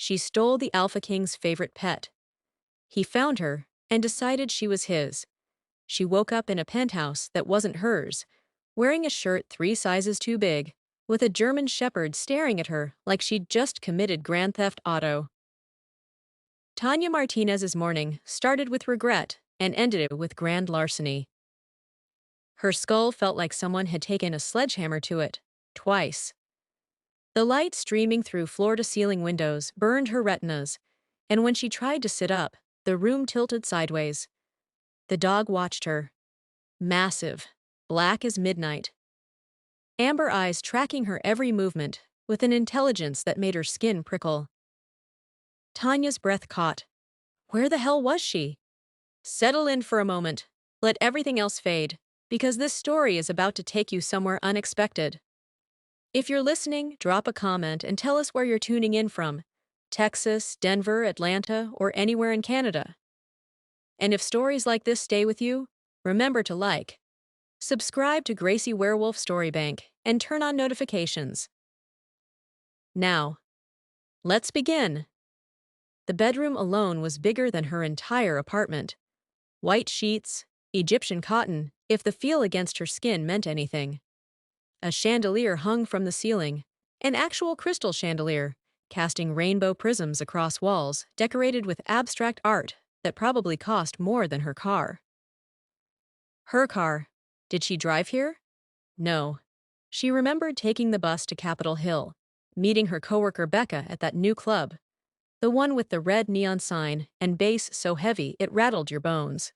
She stole the Alpha King's favorite pet. He found her and decided she was his. She woke up in a penthouse that wasn't hers, wearing a shirt 3 sizes too big, with a German shepherd staring at her like she'd just committed Grand Theft Auto. Tanya Martinez's morning started with regret and ended it with grand larceny. Her skull felt like someone had taken a sledgehammer to it, twice. The light streaming through floor-to-ceiling windows burned her retinas, and when she tried to sit up, the room tilted sideways. The dog watched her. Massive, black as midnight. Amber eyes tracking her every movement with an intelligence that made her skin prickle. Tanya's breath caught. Where the hell was she? Settle in for a moment. Let everything else fade, because this story is about to take you somewhere unexpected. If you're listening, drop a comment and tell us where you're tuning in from. Texas, Denver, Atlanta, or anywhere in Canada. And if stories like this stay with you, remember to like, subscribe to Gracie Werewolf Story Bank, and turn on notifications. Now, let's begin. The bedroom alone was bigger than her entire apartment. White sheets, Egyptian cotton, if the feel against her skin meant anything. A chandelier hung from the ceiling, an actual crystal chandelier, casting rainbow prisms across walls decorated with abstract art that probably cost more than her car. Her car. Did she drive here? No. She remembered taking the bus to Capitol Hill, meeting her coworker Becca at that new club, the one with the red neon sign and bass so heavy it rattled your bones.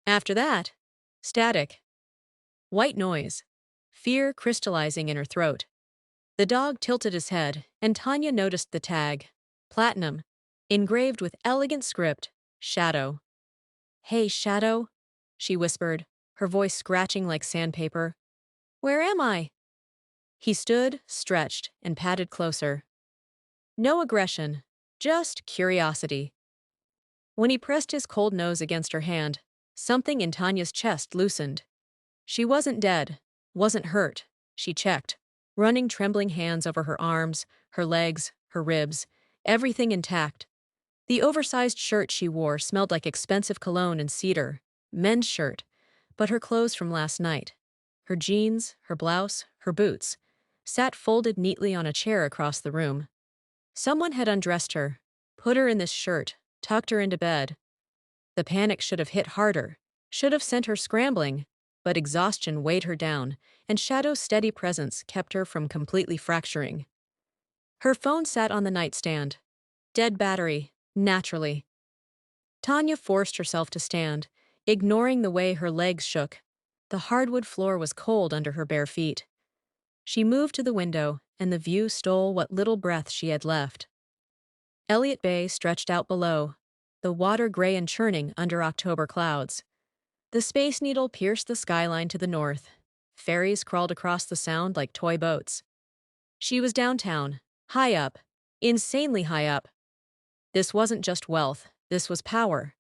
After that, static. White noise. Fear crystallizing in her throat. The dog tilted his head, and Tanya noticed the tag. Platinum. Engraved with elegant script. Shadow. "Hey, Shadow," she whispered, her voice scratching like sandpaper. "Where am I?" He stood, stretched, and patted closer. No aggression, just curiosity. When he pressed his cold nose against her hand, something in Tanya's chest loosened. She wasn't dead, wasn't hurt, she checked, running trembling hands over her arms, her legs, her ribs, everything intact. The oversized shirt she wore smelled like expensive cologne and cedar, men's shirt, but her clothes from last night, her jeans, her blouse, her boots, sat folded neatly on a chair across the room. Someone had undressed her, put her in this shirt, tucked her into bed. The panic should have hit harder, should have sent her scrambling, but exhaustion weighed her down, and Shadow's steady presence kept her from completely fracturing. Her phone sat on the nightstand. Dead battery, naturally. Tanya forced herself to stand, ignoring the way her legs shook. The hardwood floor was cold under her bare feet. She moved to the window, and the view stole what little breath she had left. Elliott Bay stretched out below, the water gray and churning under October clouds. The Space Needle pierced the skyline to the north. Ferries crawled across the sound like toy boats. She was downtown, high up, insanely high up. This wasn't just wealth, this was power.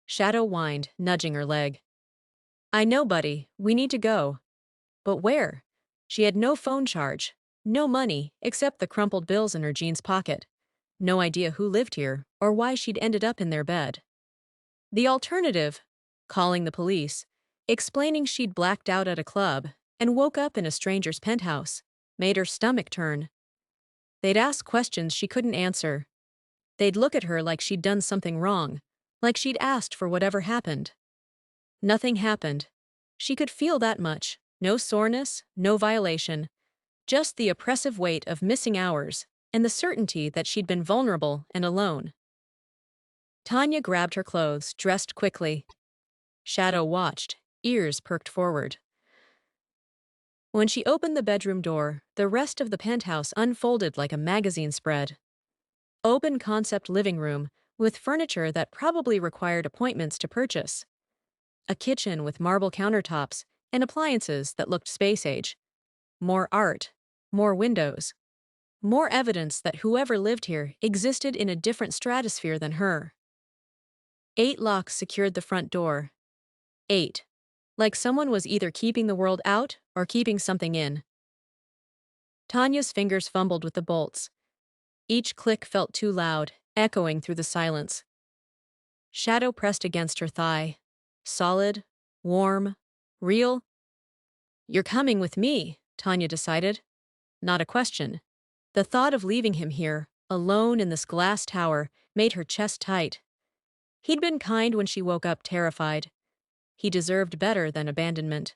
Shadow whined, nudging her leg. "I know, buddy, we need to go." But where? She had no phone charge, no money except the crumpled bills in her jeans pocket. No idea who lived here or why she'd ended up in their bed. The alternative, calling the police, explaining she'd blacked out at a club and woke up in a stranger's penthouse, made her stomach turn. They'd ask questions she couldn't answer. They'd look at her like she'd done something wrong, like she'd asked for whatever happened. Nothing happened. She could feel that much. No soreness, no violation. Just the oppressive weight of missing hours and the certainty that she'd been vulnerable and alone. Tanya grabbed her clothes, dressed quickly. Shadow watched, ears perked forward. When she opened the bedroom door, the rest of the penthouse unfolded like a magazine spread. Open concept living room with furniture that probably required appointments to purchase. A kitchen with marble countertops and appliances that looked space age. More art, more windows. More evidence that whoever lived here existed in a different stratosphere than her. 8 locks secured the front door. 8. Like someone was either keeping the world out or keeping something in. Tanya's fingers fumbled with the bolts. Each click felt too loud, echoing through the silence. Shadow pressed against her thigh. Solid, warm, real. "You're coming with me," Tanya decided. Not a question. The thought of leaving him here, alone in this glass tower, made her chest tight. He'd been kind when she woke up terrified. He deserved better than abandonment.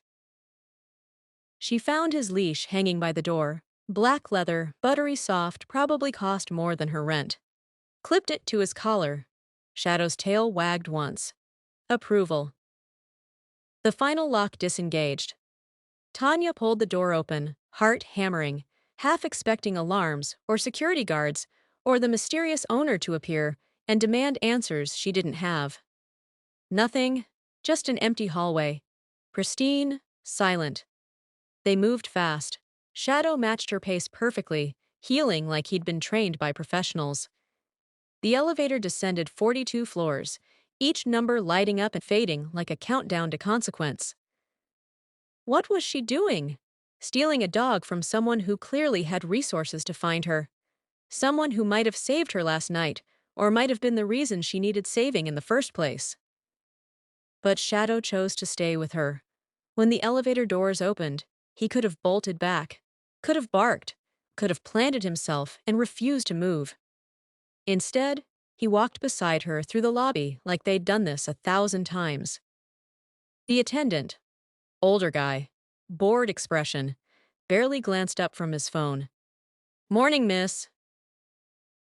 She found his leash hanging by the door. Black leather, buttery soft, probably cost more than her rent. Clipped it to his collar. Shadow's tail wagged once. Approval. The final lock disengaged. Tanya pulled the door open, heart hammering, half expecting alarms or security guards or the mysterious owner to appear and demand answers she didn't have. Nothing, just an empty hallway. Pristine, silent. They moved fast. Shadow matched her pace perfectly, heeling like he'd been trained by professionals. The elevator descended 42 floors, each number lighting up and fading like a countdown to consequence. What was she doing? Stealing a dog from someone who clearly had resources to find her. Someone who might have saved her last night, or might have been the reason she needed saving in the first place. But Shadow chose to stay with her. When the elevator doors opened, he could have bolted back, could have barked, could have planted himself and refused to move. Instead, he walked beside her through the lobby like they'd done this 1,000 times. The attendant, older guy, bored expression, barely glanced up from his phone. "Morning, miss."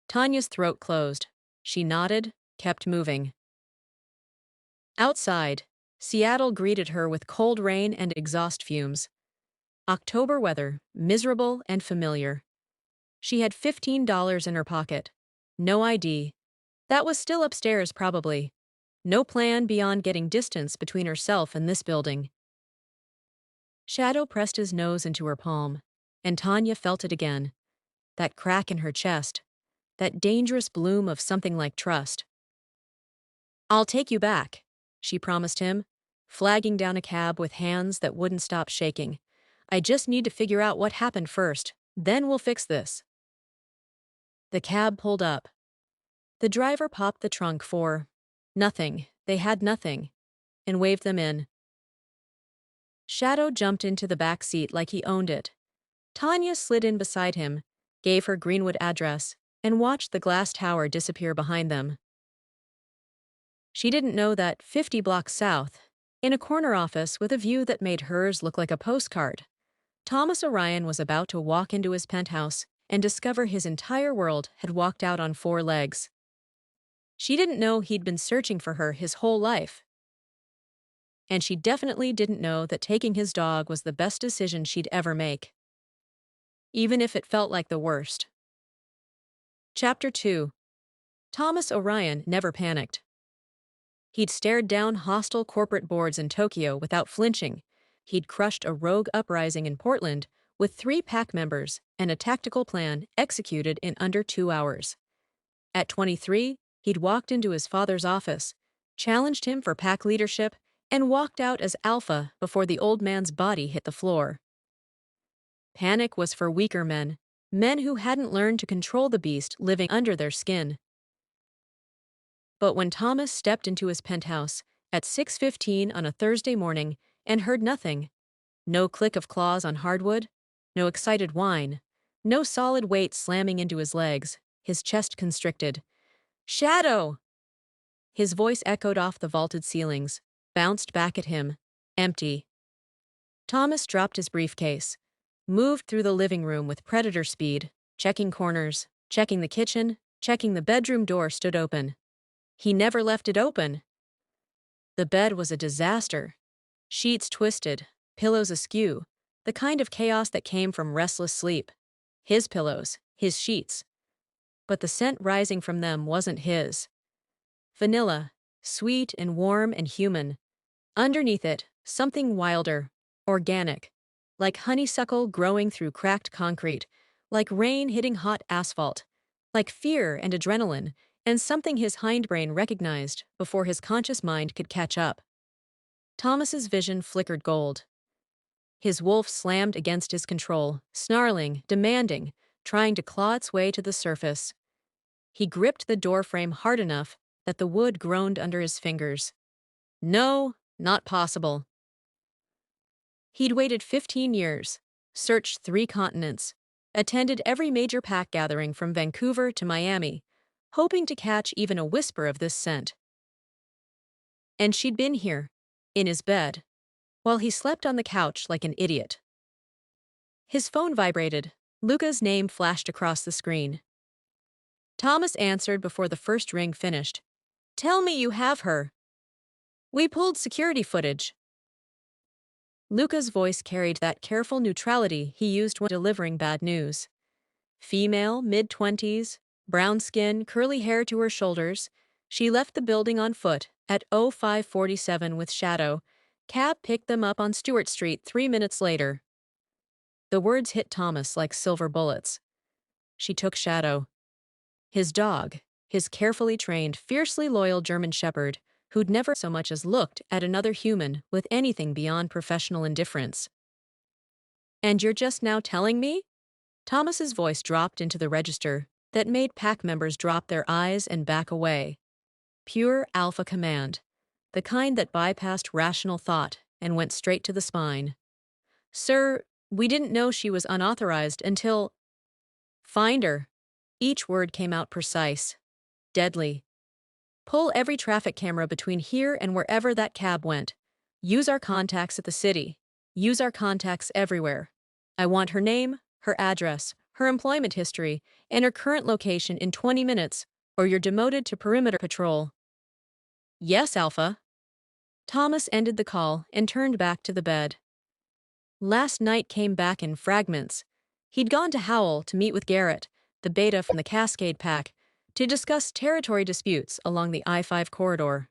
Tanya's throat closed. She nodded, kept moving. Outside, Seattle greeted her with cold rain and exhaust fumes. October weather, miserable and familiar. She had $15 in her pocket. No ID. That was still upstairs, probably. No plan beyond getting distance between herself and this building. Shadow pressed his nose into her palm, and Tanya felt it again. That crack in her chest. That dangerous bloom of something like trust. "I'll take you back," she promised him, flagging down a cab with hands that wouldn't stop shaking. "I just need to figure out what happened first, then we'll fix this." The cab pulled up. The driver popped the trunk for nothing, they had nothing, and waved them in. Shadow jumped into the back seat like he owned it. Tanya slid in beside him, gave her Greenwood address, and watched the glass tower disappear behind them. She didn't know that 50 blocks south, in a corner office with a view that made hers look like a postcard, Thomas Orion was about to walk into his penthouse and discover his entire world had walked out on 4 legs. She didn't know he'd been searching for her his whole life. And she definitely didn't know that taking his dog was the best decision she'd ever make. Even if it felt like the worst. Chapter 2. Thomas Orion never panicked. He'd stared down hostile corporate boards in Tokyo without flinching. He'd crushed a rogue uprising in Portland with 3 pack members and a tactical plan executed in under 2 hours. At 23, he'd walked into his father's office, challenged him for pack leadership, and walked out as alpha before the old man's body hit the floor. Panic was for weaker men, men who hadn't learned to control the beast living under their skin. But when Thomas stepped into his penthouse at 6:15 on a Thursday morning and heard nothing, no click of claws on hardwood, no excited whine, no solid weight slamming into his legs, his chest constricted. "Shadow!" His voice echoed off the vaulted ceilings, bounced back at him, empty. Thomas dropped his briefcase, moved through the living room with predator speed, checking corners, checking the kitchen, checking the bedroom door stood open. He never left it open. The bed was a disaster. Sheets twisted, pillows askew, the kind of chaos that came from restless sleep. His pillows, his sheets. But the scent rising from them wasn't his. Vanilla, sweet and warm and human. Underneath it, something wilder, organic, like honeysuckle growing through cracked concrete, like rain hitting hot asphalt, like fear and adrenaline, and something his hindbrain recognized before his conscious mind could catch up. Thomas's vision flickered gold. His wolf slammed against his control, snarling, demanding, trying to claw its way to the surface. He gripped the doorframe hard enough that the wood groaned under his fingers. No, not possible. He'd waited 15 years, searched 3 continents, attended every major pack gathering from Vancouver to Miami, hoping to catch even a whisper of this scent. And she'd been here, in his bed, while he slept on the couch like an idiot. His phone vibrated. Luca's name flashed across the screen. Thomas answered before the first ring finished. "Tell me you have her." "We pulled security footage." Luca's voice carried that careful neutrality he used when delivering bad news. Female, mid-20s, brown skin, curly hair to her shoulders, she left the building on foot at 0547 with Shadow. Cab picked them up on Stewart Street 3 minutes later. The words hit Thomas like silver bullets. She took Shadow. His dog, his carefully trained, fiercely loyal German shepherd, who'd never so much as looked at another human with anything beyond professional indifference. "And you're just now telling me?" Thomas's voice dropped into the register that made pack members drop their eyes and back away. Pure alpha command, the kind that bypassed rational thought and went straight to the spine. "Sir, we didn't know she was unauthorized until—" "Find her." Each word came out precise, deadly. "Pull every traffic camera between here and wherever that cab went. Use our contacts at the city. Use our contacts everywhere. I want her name, her address, her employment history, and her current location in 20 minutes, or you're demoted to perimeter patrol." "Yes, Alpha." Thomas ended the call and turned back to the bed. Last night came back in fragments. He'd gone to Howell to meet with Garrett, the beta from the Cascade Pack, to discuss territory disputes along the I-5 corridor.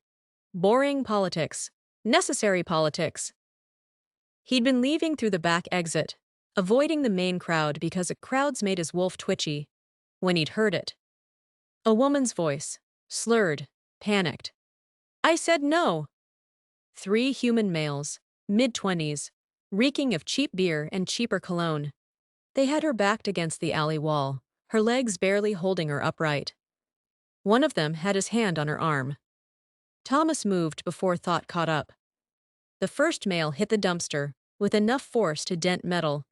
Boring politics. Necessary politics. He'd been leaving through the back exit, avoiding the main crowd because the crowds made his wolf twitchy, when he'd heard it. A woman's voice, slurred, panicked. "I said no." 3 human males, mid-20s, reeking of cheap beer and cheaper cologne. They had her backed against the alley wall, her legs barely holding her upright. One of them had his hand on her arm. Thomas moved before thought caught up. The first male hit the dumpster, with enough force to dent metal.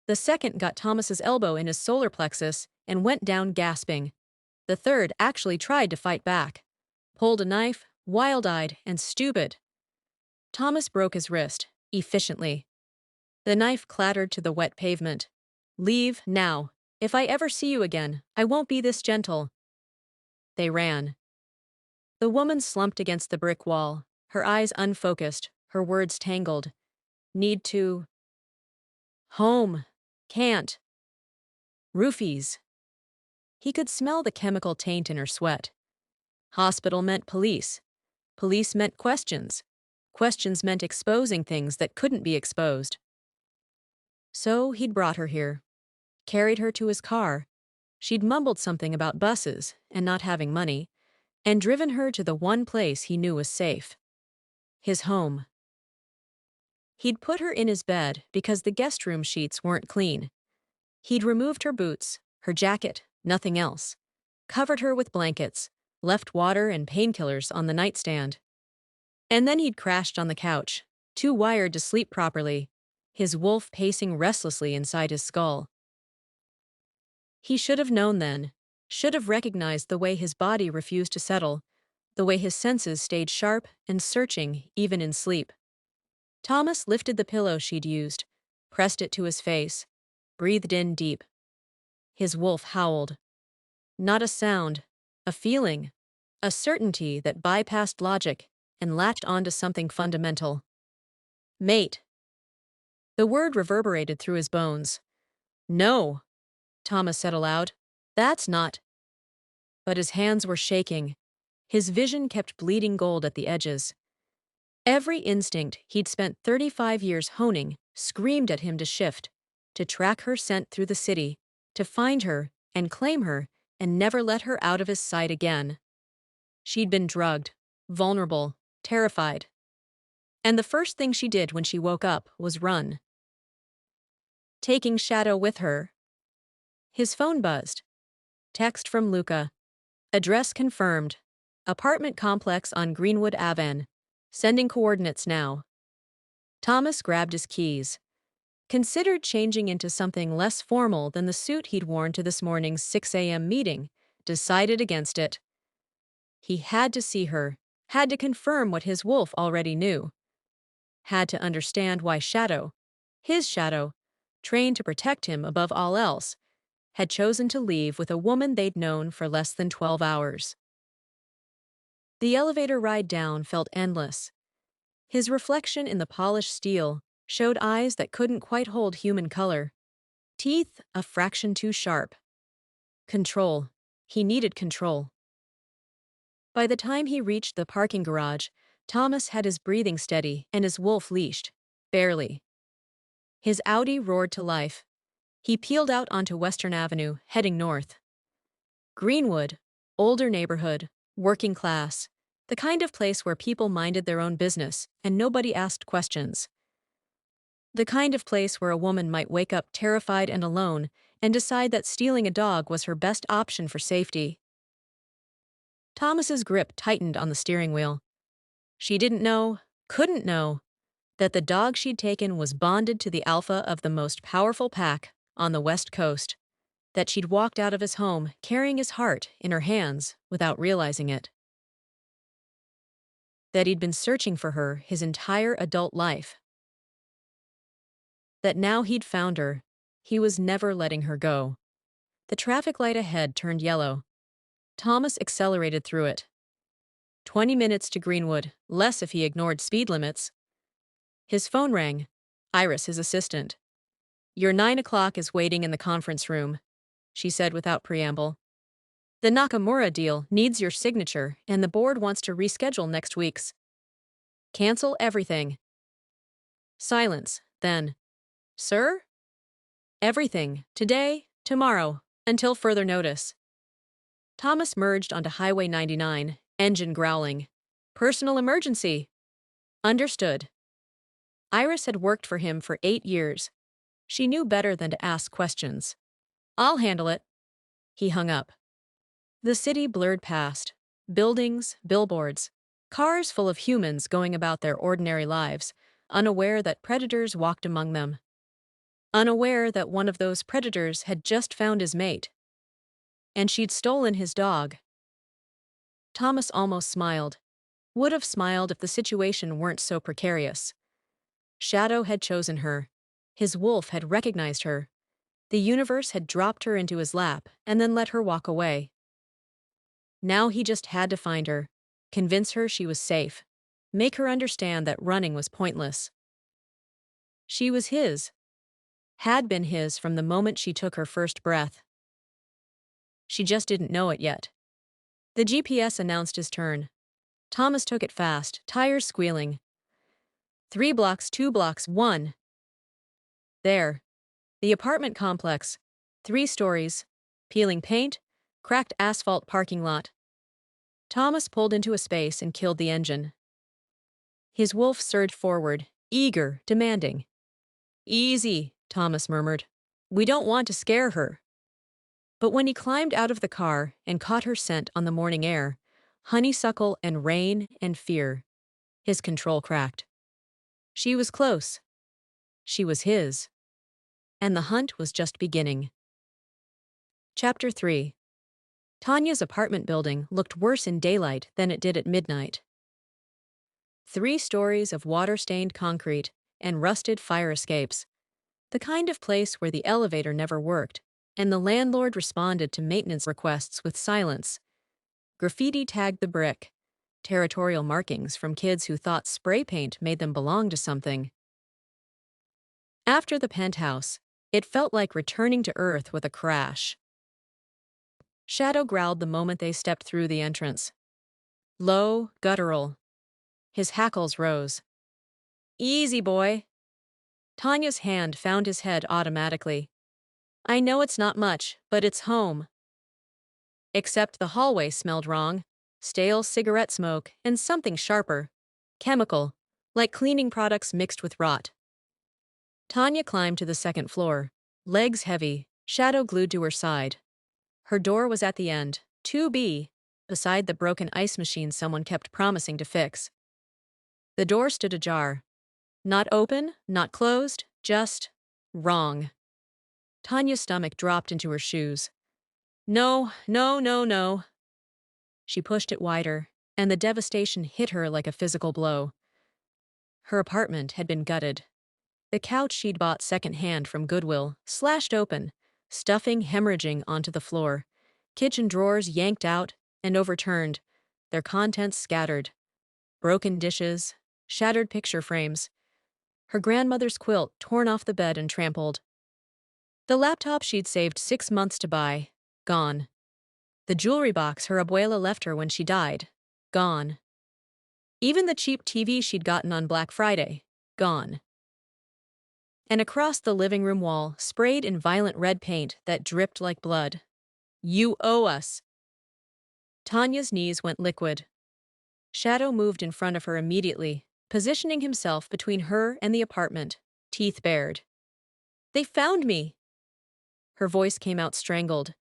The second got Thomas's elbow in his solar plexus and went down gasping. The third actually tried to fight back. Pulled a knife, wild-eyed and stupid. Thomas broke his wrist, efficiently. The knife clattered to the wet pavement. "Leave, now. If I ever see you again, I won't be this gentle." They ran. The woman slumped against the brick wall, her eyes unfocused, her words tangled. "Need to. Home. Can't. Roofies." He could smell the chemical taint in her sweat. Hospital meant police. Police meant questions. Questions meant exposing things that couldn't be exposed. So he'd brought her here, carried her to his car. She'd mumbled something about buses and not having money, and driven her to the one place he knew was safe. His home. He'd put her in his bed because the guest room sheets weren't clean. He'd removed her boots, her jacket, nothing else. Covered her with blankets, left water and painkillers on the nightstand. And then he'd crashed on the couch, too wired to sleep properly, his wolf pacing restlessly inside his skull. He should have known then, should have recognized the way his body refused to settle, the way his senses stayed sharp and searching even in sleep. Thomas lifted the pillow she'd used, pressed it to his face, breathed in deep. His wolf howled. Not a sound, a feeling, a certainty that bypassed logic and latched onto something fundamental. Mate. The word reverberated through his bones. "No," Thomas said aloud. "That's not." But his hands were shaking. His vision kept bleeding gold at the edges. Every instinct he'd spent 35 years honing screamed at him to shift, to track her scent through the city, to find her and claim her and never let her out of his sight again. She'd been drugged, vulnerable, terrified. And the first thing she did when she woke up was run. Taking Shadow with her. His phone buzzed. Text from Luca. Address confirmed. Apartment complex on Greenwood Avenue. Sending coordinates now. Thomas grabbed his keys. Considered changing into something less formal than the suit he'd worn to this morning's 6 a.m. meeting. Decided against it. He had to see her, had to confirm what his wolf already knew. Had to understand why Shadow, his Shadow, trained to protect him above all else, had chosen to leave with a woman they'd known for less than 12 hours. The elevator ride down felt endless. His reflection in the polished steel showed eyes that couldn't quite hold human color. Teeth a fraction too sharp. Control. He needed control. By the time he reached the parking garage, Thomas had his breathing steady and his wolf leashed. Barely. His Audi roared to life. He peeled out onto Western Avenue, heading north. Greenwood, older neighborhood, working class, the kind of place where people minded their own business and nobody asked questions. The kind of place where a woman might wake up terrified and alone and decide that stealing a dog was her best option for safety. Thomas's grip tightened on the steering wheel. She didn't know, couldn't know, that the dog she'd taken was bonded to the alpha of the most powerful pack on the West Coast, that she'd walked out of his home carrying his heart in her hands without realizing it. That he'd been searching for her his entire adult life. That now he'd found her, he was never letting her go. The traffic light ahead turned yellow. Thomas accelerated through it. 20 minutes to Greenwood, less if he ignored speed limits. His phone rang. Iris, his assistant. "Your 9 o'clock is waiting in the conference room," she said without preamble. "The Nakamura deal needs your signature, and the board wants to reschedule next week's. Cancel everything." Silence, then. "Sir?" "Everything, today, tomorrow, until further notice." Thomas merged onto Highway 99, engine growling. "Personal emergency." "Understood." Iris had worked for him for 8 years. She knew better than to ask questions. "I'll handle it." He hung up. The city blurred past. Buildings, billboards, cars full of humans going about their ordinary lives, unaware that predators walked among them. Unaware that one of those predators had just found his mate. And she'd stolen his dog. Thomas almost smiled. Would have smiled if the situation weren't so precarious. Shadow had chosen her. His wolf had recognized her. The universe had dropped her into his lap and then let her walk away. Now he just had to find her, convince her she was safe, make her understand that running was pointless. She was his. Had been his from the moment she took her first breath. She just didn't know it yet. The GPS announced his turn. Thomas took it fast, tires squealing. 3 blocks, 2 blocks, 1. There. The apartment complex. 3 stories. Peeling paint. Cracked asphalt parking lot. Thomas pulled into a space and killed the engine. His wolf surged forward, eager, demanding. "Easy," Thomas murmured. "We don't want to scare her." But when he climbed out of the car and caught her scent on the morning air, honeysuckle and rain and fear, his control cracked. She was close. She was his. And the hunt was just beginning. Chapter 3. Tanya's apartment building looked worse in daylight than it did at midnight. 3 stories of water-stained concrete and rusted fire escapes. The kind of place where the elevator never worked, and the landlord responded to maintenance requests with silence. Graffiti tagged the brick. Territorial markings from kids who thought spray paint made them belong to something. After the penthouse, it felt like returning to Earth with a crash. Shadow growled the moment they stepped through the entrance. Low, guttural. His hackles rose. "Easy, boy." Tanya's hand found his head automatically. "I know it's not much, but it's home." Except the hallway smelled wrong. Stale cigarette smoke and something sharper. Chemical, like cleaning products mixed with rot. Tanya climbed to the second floor, legs heavy, Shadow glued to her side. Her door was at the end, 2B, beside the broken ice machine someone kept promising to fix. The door stood ajar. Not open, not closed, just wrong. Tanya's stomach dropped into her shoes. No, no, no, no. She pushed it wider, and the devastation hit her like a physical blow. Her apartment had been gutted. The couch she'd bought secondhand from Goodwill, slashed open, stuffing hemorrhaging onto the floor. Kitchen drawers yanked out and overturned, their contents scattered. Broken dishes, shattered picture frames. Her grandmother's quilt torn off the bed and trampled. The laptop she'd saved 6 months to buy, gone. The jewelry box her abuela left her when she died, gone. Even the cheap TV she'd gotten on Black Friday, gone. And across the living room wall, sprayed in violent red paint that dripped like blood. You owe us. Tanya's knees went liquid. Shadow moved in front of her immediately, positioning himself between her and the apartment, teeth bared. They found me. Her voice came out strangled.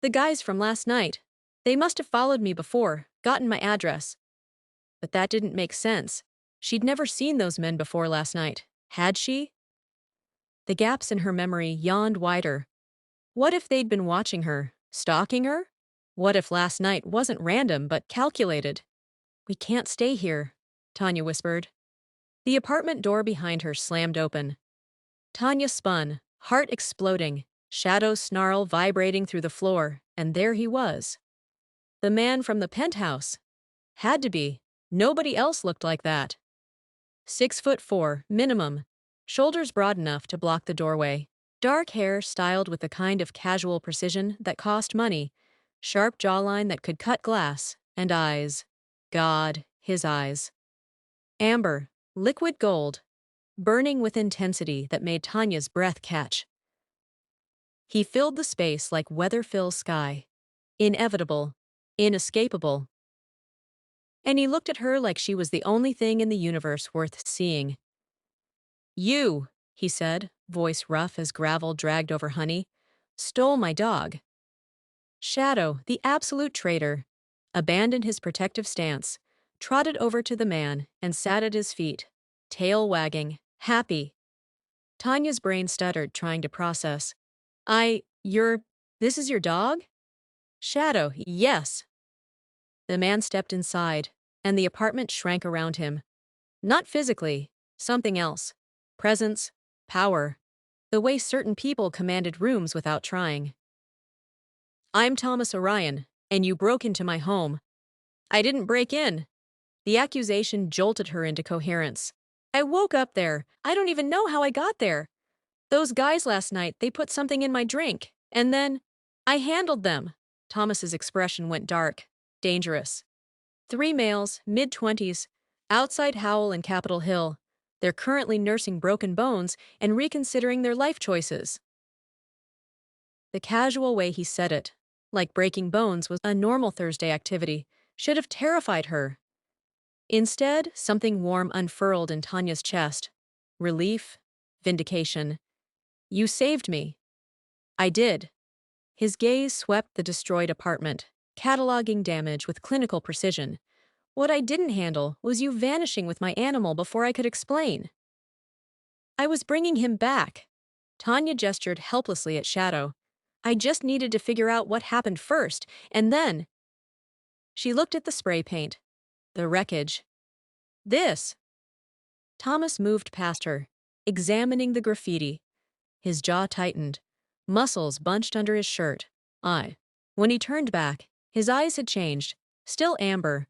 The guys from last night. They must have followed me before, gotten my address. But that didn't make sense. She'd never seen those men before last night. Had she? The gaps in her memory yawned wider. What if they'd been watching her, stalking her? What if last night wasn't random but calculated? We can't stay here, Tanya whispered. The apartment door behind her slammed open. Tanya spun, heart exploding, Shadow's snarl vibrating through the floor, and there he was. The man from the penthouse. Had to be. Nobody else looked like that. 6'4", minimum. Shoulders broad enough to block the doorway. Dark hair styled with the kind of casual precision that cost money. Sharp jawline that could cut glass. And eyes. God, his eyes. Amber, liquid gold. Burning with intensity that made Tanya's breath catch. He filled the space like weather fills sky. Inevitable. Inescapable. And he looked at her like she was the only thing in the universe worth seeing. You, he said, voice rough as gravel dragged over honey, stole my dog. Shadow, the absolute traitor, abandoned his protective stance, trotted over to the man and sat at his feet, tail wagging, happy. Tanya's brain stuttered, trying to process. This is your dog? Shadow, yes. The man stepped inside, and the apartment shrank around him. Not physically, something else. Presence, power, the way certain people commanded rooms without trying. I'm Thomas Orion, and you broke into my home. I didn't break in. The accusation jolted her into coherence. I woke up there. I don't even know how I got there. Those guys last night, they put something in my drink, and then I handled them. Thomas's expression went dark, dangerous. 3 males, mid-20s, outside Howell and Capitol Hill. They're currently nursing broken bones and reconsidering their life choices. The casual way he said it, like breaking bones was a normal Thursday activity, should have terrified her. Instead, something warm unfurled in Tanya's chest. Relief, vindication. You saved me. I did. His gaze swept the destroyed apartment, cataloging damage with clinical precision. What I didn't handle was you vanishing with my animal before I could explain. I was bringing him back. Tanya gestured helplessly at Shadow. I just needed to figure out what happened first, and then... She looked at the spray paint. The wreckage. This. Thomas moved past her, examining the graffiti. His jaw tightened, muscles bunched under his shirt. When he turned back, his eyes had changed, still amber,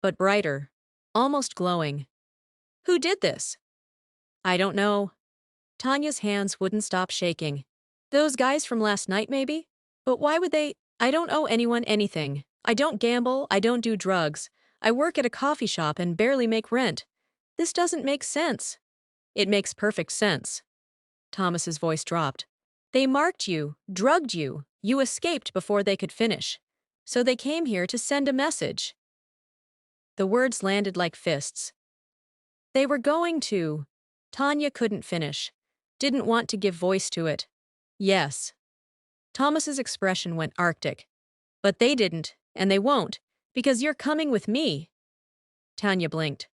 but brighter, almost glowing. Who did this? I don't know. Tanya's hands wouldn't stop shaking. Those guys from last night, maybe? But why would they? I don't owe anyone anything. I don't gamble, I don't do drugs. I work at a coffee shop and barely make rent. This doesn't make sense. It makes perfect sense. Thomas's voice dropped. They marked you, drugged you. You escaped before they could finish. So they came here to send a message. The words landed like fists. They were going to. Tanya couldn't finish. Didn't want to give voice to it. Yes. Thomas's expression went arctic. But they didn't, and they won't, because you're coming with me. Tanya blinked.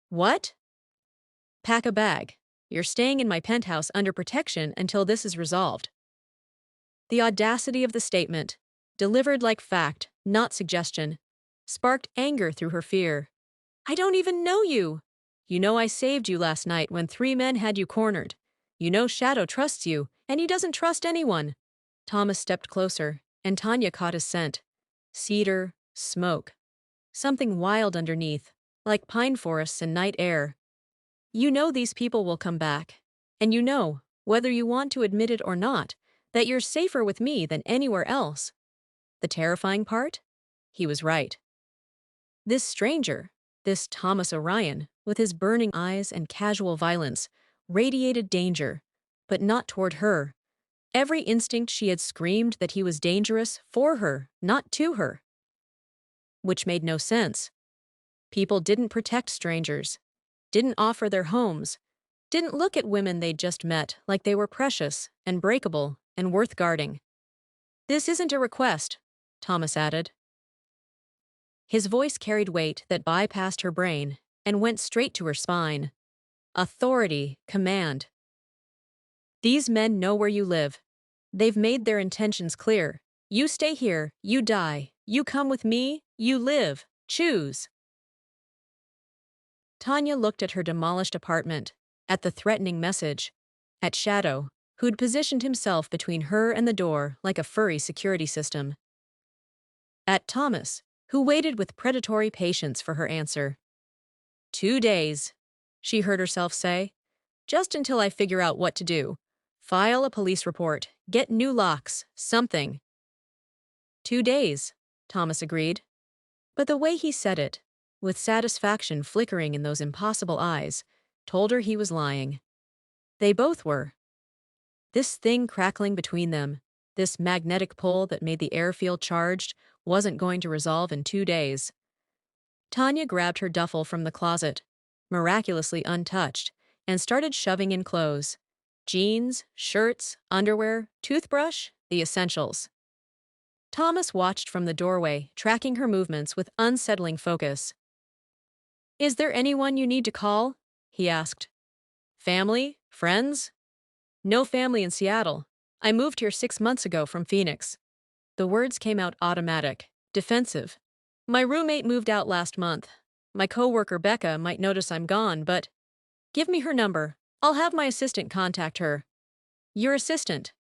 What? Pack a bag. You're staying in my penthouse under protection until this is resolved. The audacity of the statement, delivered like fact, not suggestion, sparked anger through her fear. I don't even know you. You know I saved you last night when 3 men had you cornered. You know Shadow trusts you, and he doesn't trust anyone. Thomas stepped closer, and Tanya caught his scent. Cedar, smoke. Something wild underneath, like pine forests and night air. You know these people will come back. And you know, whether you want to admit it or not, that you're safer with me than anywhere else. The terrifying part? He was right. This stranger, this Thomas Orion, with his burning eyes and casual violence, radiated danger, but not toward her. Every instinct she had screamed that he was dangerous for her, not to her. Which made no sense. People didn't protect strangers, didn't offer their homes, didn't look at women they'd just met like they were precious and breakable and worth guarding. This isn't a request, Thomas added. His voice carried weight that bypassed her brain and went straight to her spine. Authority, command. These men know where you live. They've made their intentions clear. You stay here, you die. You come with me, you live. Choose. Tanya looked at her demolished apartment, at the threatening message, at Shadow, who'd positioned himself between her and the door like a furry security system. At Thomas, who waited with predatory patience for her answer. 2 days, she heard herself say. Just until I figure out what to do. File a police report, get new locks, something. 2 days, Thomas agreed. But the way he said it, with satisfaction flickering in those impossible eyes, told her he was lying. They both were. This thing crackling between them, this magnetic pull that made the air feel charged, wasn't going to resolve in 2 days. Tanya grabbed her duffel from the closet, miraculously untouched, and started shoving in clothes. Jeans, shirts, underwear, toothbrush, the essentials. Thomas watched from the doorway, tracking her movements with unsettling focus. Is there anyone you need to call? He asked. Family? Friends? No family in Seattle. I moved here 6 months ago from Phoenix. The words came out automatic, defensive. My roommate moved out last month. My coworker Becca might notice I'm gone, but give me her number. I'll have my assistant contact her. Your assistant?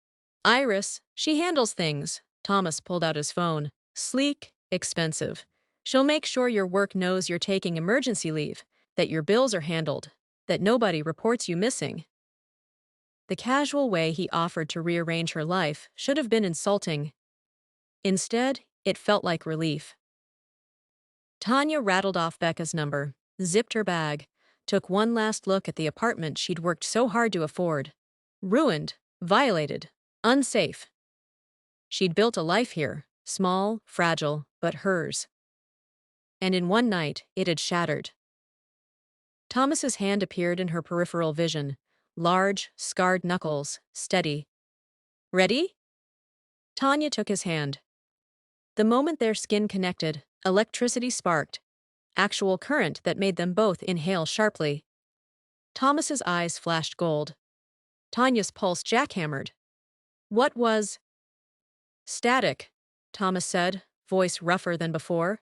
Iris. She handles things. Thomas pulled out his phone. Sleek, expensive. She'll make sure your work knows you're taking emergency leave, that your bills are handled, that nobody reports you missing. The casual way he offered to rearrange her life should have been insulting. Instead, it felt like relief. Tanya rattled off Becca's number, zipped her bag, took one last look at the apartment she'd worked so hard to afford. Ruined, violated, unsafe. She'd built a life here, small, fragile, but hers. And in one night, it had shattered. Thomas's hand appeared in her peripheral vision, large, scarred knuckles, steady. Ready? Tanya took his hand. The moment their skin connected, electricity sparked, actual current that made them both inhale sharply. Thomas's eyes flashed gold. Tanya's pulse jackhammered. What was? Static, Thomas said, voice rougher than before.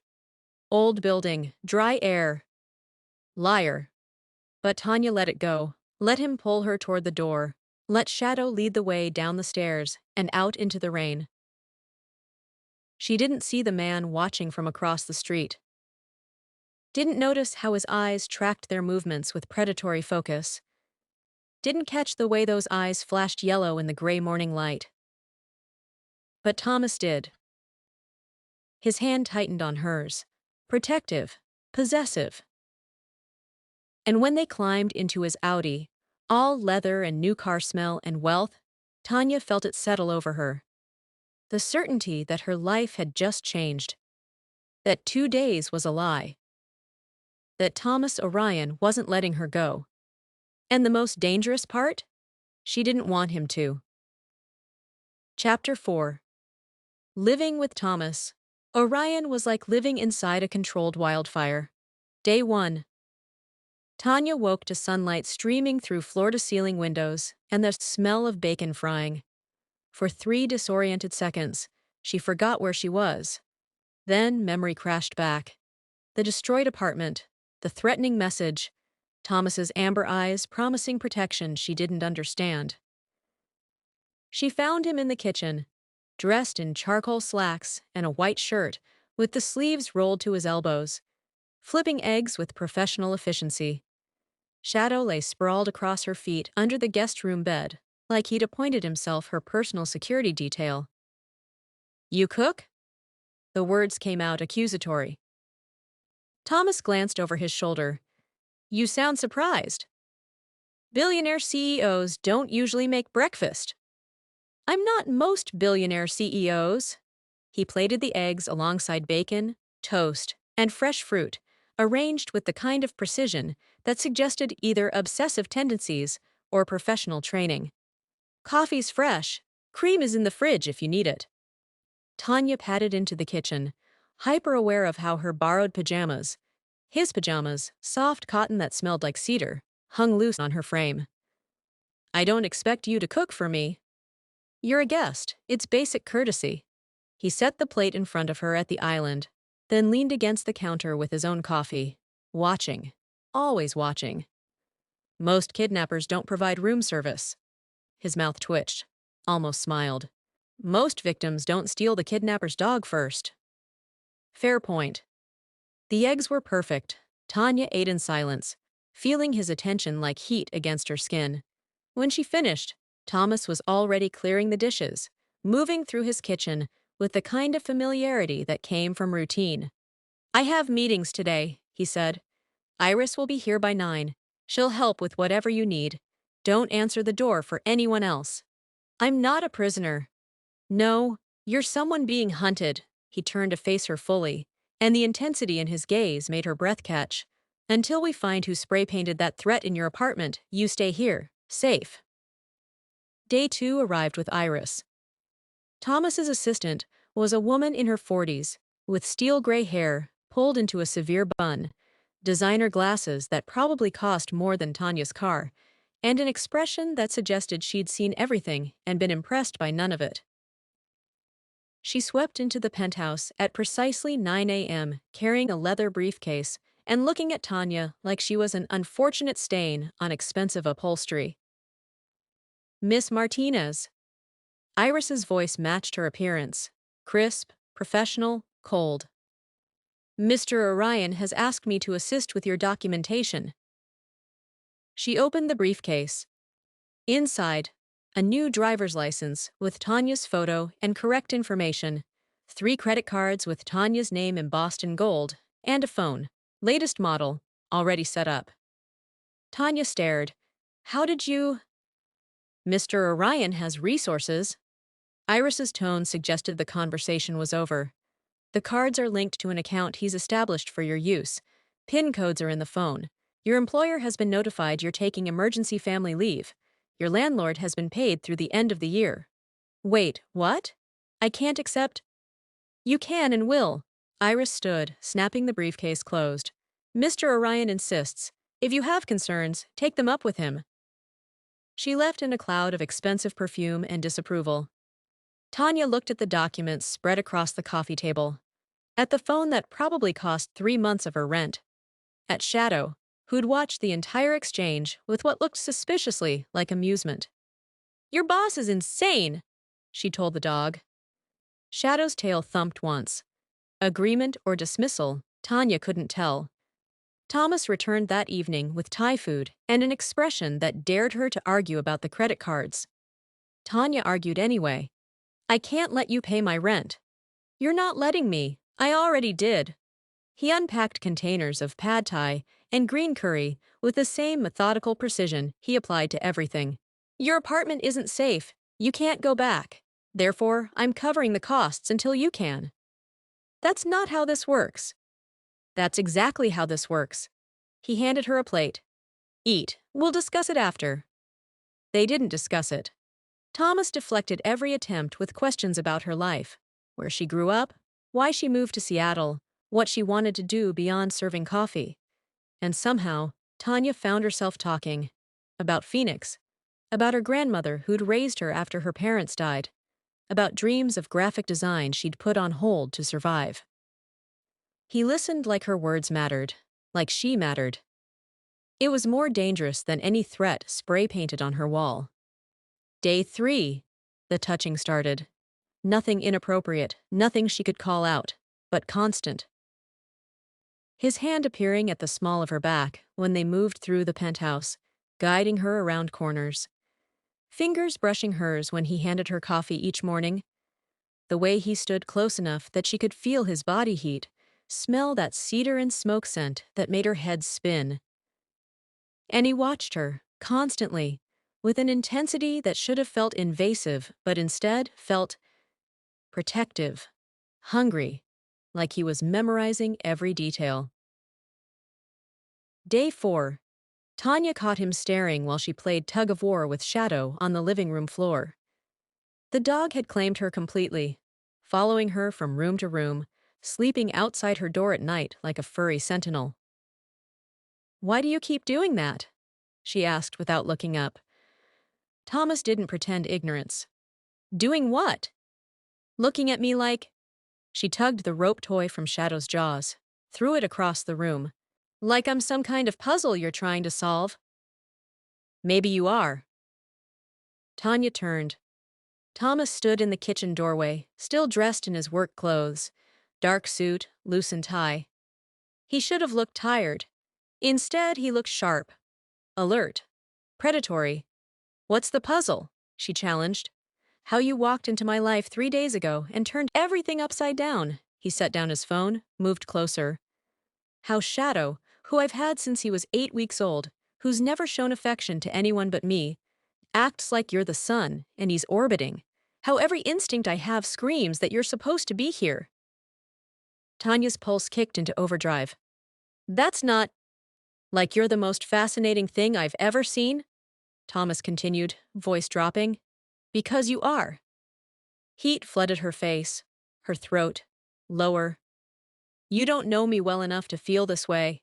Old building, dry air. Liar. But Tanya let it go, let him pull her toward the door, let Shadow lead the way down the stairs and out into the rain. She didn't see the man watching from across the street. Didn't notice how his eyes tracked their movements with predatory focus. Didn't catch the way those eyes flashed yellow in the gray morning light. But Thomas did. His hand tightened on hers, protective, possessive. And when they climbed into his Audi, all leather and new car smell and wealth, Tanya felt it settle over her. The certainty that her life had just changed. That 2 days was a lie. That Thomas Orion wasn't letting her go. And the most dangerous part? She didn't want him to. Chapter 4. Living with Thomas. Orion was like living inside a controlled wildfire. Day 1. Tanya woke to sunlight streaming through floor-to-ceiling windows and the smell of bacon frying. For 3 disoriented seconds, she forgot where she was. Then memory crashed back. The destroyed apartment, the threatening message, Thomas's amber eyes promising protection she didn't understand. She found him in the kitchen, dressed in charcoal slacks and a white shirt with the sleeves rolled to his elbows, flipping eggs with professional efficiency. Shadow lay sprawled across her feet under the guest room bed, like he'd appointed himself her personal security detail. "You cook?" The words came out accusatory. Thomas glanced over his shoulder. "You sound surprised. Billionaire CEOs don't usually make breakfast." "I'm not most billionaire CEOs." He plated the eggs alongside bacon, toast, and fresh fruit, arranged with the kind of precision that suggested either obsessive tendencies or professional training. "Coffee's fresh. Cream is in the fridge if you need it." Tanya padded into the kitchen, hyper-aware of how her borrowed pajamas, his pajamas, soft cotton that smelled like cedar, hung loose on her frame. "I don't expect you to cook for me." "You're a guest. It's basic courtesy." He set the plate in front of her at the island, then leaned against the counter with his own coffee, watching, always watching. "Most kidnappers don't provide room service." His mouth twitched, almost smiled. "Most victims don't steal the kidnapper's dog first." Fair point. The eggs were perfect. Tanya ate in silence, feeling his attention like heat against her skin. When she finished, Thomas was already clearing the dishes, moving through his kitchen with the kind of familiarity that came from routine. "I have meetings today," he said. "Iris will be here by 9. She'll help with whatever you need. Don't answer the door for anyone else." "I'm not a prisoner." "No, you're someone being hunted." He turned to face her fully, and the intensity in his gaze made her breath catch. "Until we find who spray-painted that threat in your apartment, you stay here, safe." Day 2 arrived with Iris. Thomas's assistant was a woman in her 40s, with steel-gray hair pulled into a severe bun, designer glasses that probably cost more than Tanya's car, and an expression that suggested she'd seen everything and been impressed by none of it. She swept into the penthouse at precisely 9 a.m., carrying a leather briefcase and looking at Tanya like she was an unfortunate stain on expensive upholstery. "Miss Martinez." Iris's voice matched her appearance, crisp, professional, cold. "Mr. Orion has asked me to assist with your documentation." She opened the briefcase. Inside, a new driver's license with Tanya's photo and correct information, 3 credit cards with Tanya's name embossed in gold, and a phone, latest model, already set up. Tanya stared. "How did you—" "Mr. Orion has resources." Iris's tone suggested the conversation was over. "The cards are linked to an account he's established for your use. PIN codes are in the phone. Your employer has been notified you're taking emergency family leave. Your landlord has been paid through the end of the year." "Wait, what? I can't accept—" "You can and will." Iris stood, snapping the briefcase closed. "Mr. Orion insists. If you have concerns, take them up with him." She left in a cloud of expensive perfume and disapproval. Tanya looked at the documents spread across the coffee table, at the phone that probably cost 3 months of her rent, at Shadow, who'd watched the entire exchange with what looked suspiciously like amusement. "Your boss is insane," she told the dog. Shadow's tail thumped once. Agreement or dismissal, Tanya couldn't tell. Thomas returned that evening with Thai food and an expression that dared her to argue about the credit cards. Tanya argued anyway. "I can't let you pay my rent." "You're not letting me. I already did." He unpacked containers of pad thai and green curry with the same methodical precision he applied to everything. "Your apartment isn't safe. You can't go back. Therefore, I'm covering the costs until you can." "That's not how this works." "That's exactly how this works." He handed her a plate. "Eat. We'll discuss it after." They didn't discuss it. Thomas deflected every attempt with questions about her life, where she grew up, why she moved to Seattle, what she wanted to do beyond serving coffee. And somehow, Tanya found herself talking about Phoenix, about her grandmother who'd raised her after her parents died, about dreams of graphic design she'd put on hold to survive. He listened like her words mattered, like she mattered. It was more dangerous than any threat spray-painted on her wall. Day 3, the touching started. Nothing inappropriate, nothing she could call out, but constant. His hand appearing at the small of her back when they moved through the penthouse, guiding her around corners. Fingers brushing hers when he handed her coffee each morning. The way he stood close enough that she could feel his body heat, smell that cedar and smoke scent that made her head spin. And he watched her, constantly, with an intensity that should have felt invasive but instead felt protective, hungry, like he was memorizing every detail. Day 4. Tanya caught him staring while she played tug-of-war with Shadow on the living room floor. The dog had claimed her completely, following her from room to room, sleeping outside her door at night like a furry sentinel. "Why do you keep doing that?" she asked without looking up. Thomas didn't pretend ignorance. "Doing what?" "Looking at me like—" She tugged the rope toy from Shadow's jaws, threw it across the room. "Like I'm some kind of puzzle you're trying to solve." "Maybe you are." Tanya turned. Thomas stood in the kitchen doorway, still dressed in his work clothes, dark suit, loosened tie. He should have looked tired. Instead, he looked sharp, alert, predatory. "What's the puzzle?" she challenged. "How you walked into my life 3 days ago and turned everything upside down." He set down his phone, moved closer. "How Shadow, who I've had since he was 8 weeks old, who's never shown affection to anyone but me, acts like you're the sun and he's orbiting. How every instinct I have screams that you're supposed to be here." Tanya's pulse kicked into overdrive. "That's not like you're the most fascinating thing I've ever seen," Thomas continued, voice dropping. "Because you are." Heat flooded her face, her throat, lower. "You don't know me well enough to feel this way.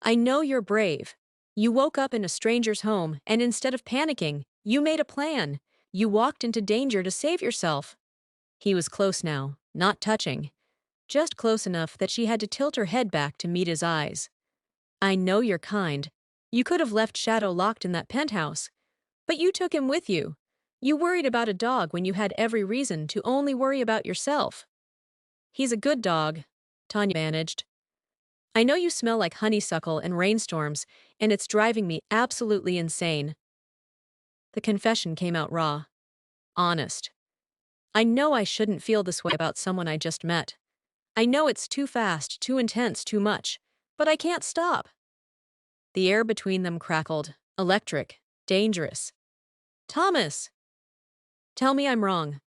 I know you're brave. You woke up in a stranger's home, and instead of panicking, you made a plan. You walked into danger to save yourself." He was close now, not touching, just close enough that she had to tilt her head back to meet his eyes. "I know you're kind. You could have left Shadow locked in that penthouse, but you took him with you. You worried about a dog when you had every reason to only worry about yourself." "He's a good dog," Tanya managed. "I know you smell like honeysuckle and rainstorms, and it's driving me absolutely insane." The confession came out raw, honest. "I know I shouldn't feel this way about someone I just met. I know it's too fast, too intense, too much, but I can't stop." The air between them crackled, electric, dangerous. "Thomas! Tell me I'm wrong."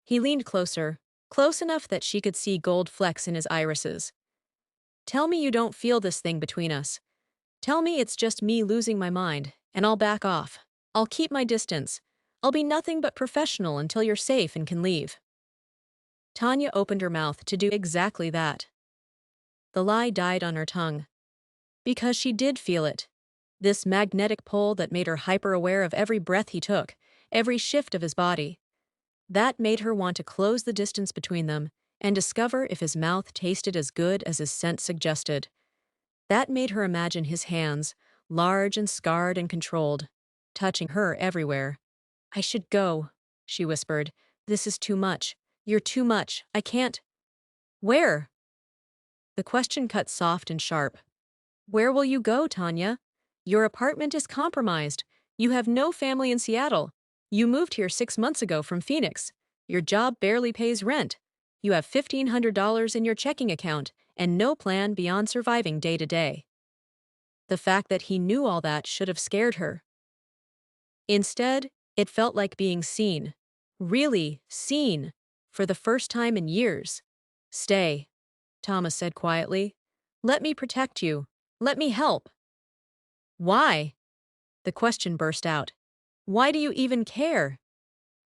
He leaned closer, close enough that she could see gold flecks in his irises. "Tell me you don't feel this thing between us. Tell me it's just me losing my mind, and I'll back off. I'll keep my distance. I'll be nothing but professional until you're safe and can leave." Tanya opened her mouth to do exactly that. The lie died on her tongue. Because she did feel it. This magnetic pull that made her hyper-aware of every breath he took, every shift of his body. That made her want to close the distance between them and discover if his mouth tasted as good as his scent suggested. That made her imagine his hands, large and scarred and controlled, touching her everywhere. "I should go," she whispered. "This is too much. You're too much. I can't." "Where?" The question cut soft and sharp. "Where will you go, Tanya? Your apartment is compromised. You have no family in Seattle. You moved here 6 months ago from Phoenix. Your job barely pays rent. You have $1,500 in your checking account and no plan beyond surviving day to day." The fact that he knew all that should have scared her. Instead, it felt like being seen. Really seen. For the first time in years. "Stay," Thomas said quietly. "Let me protect you. Let me help." "Why?" The question burst out. "Why do you even care?"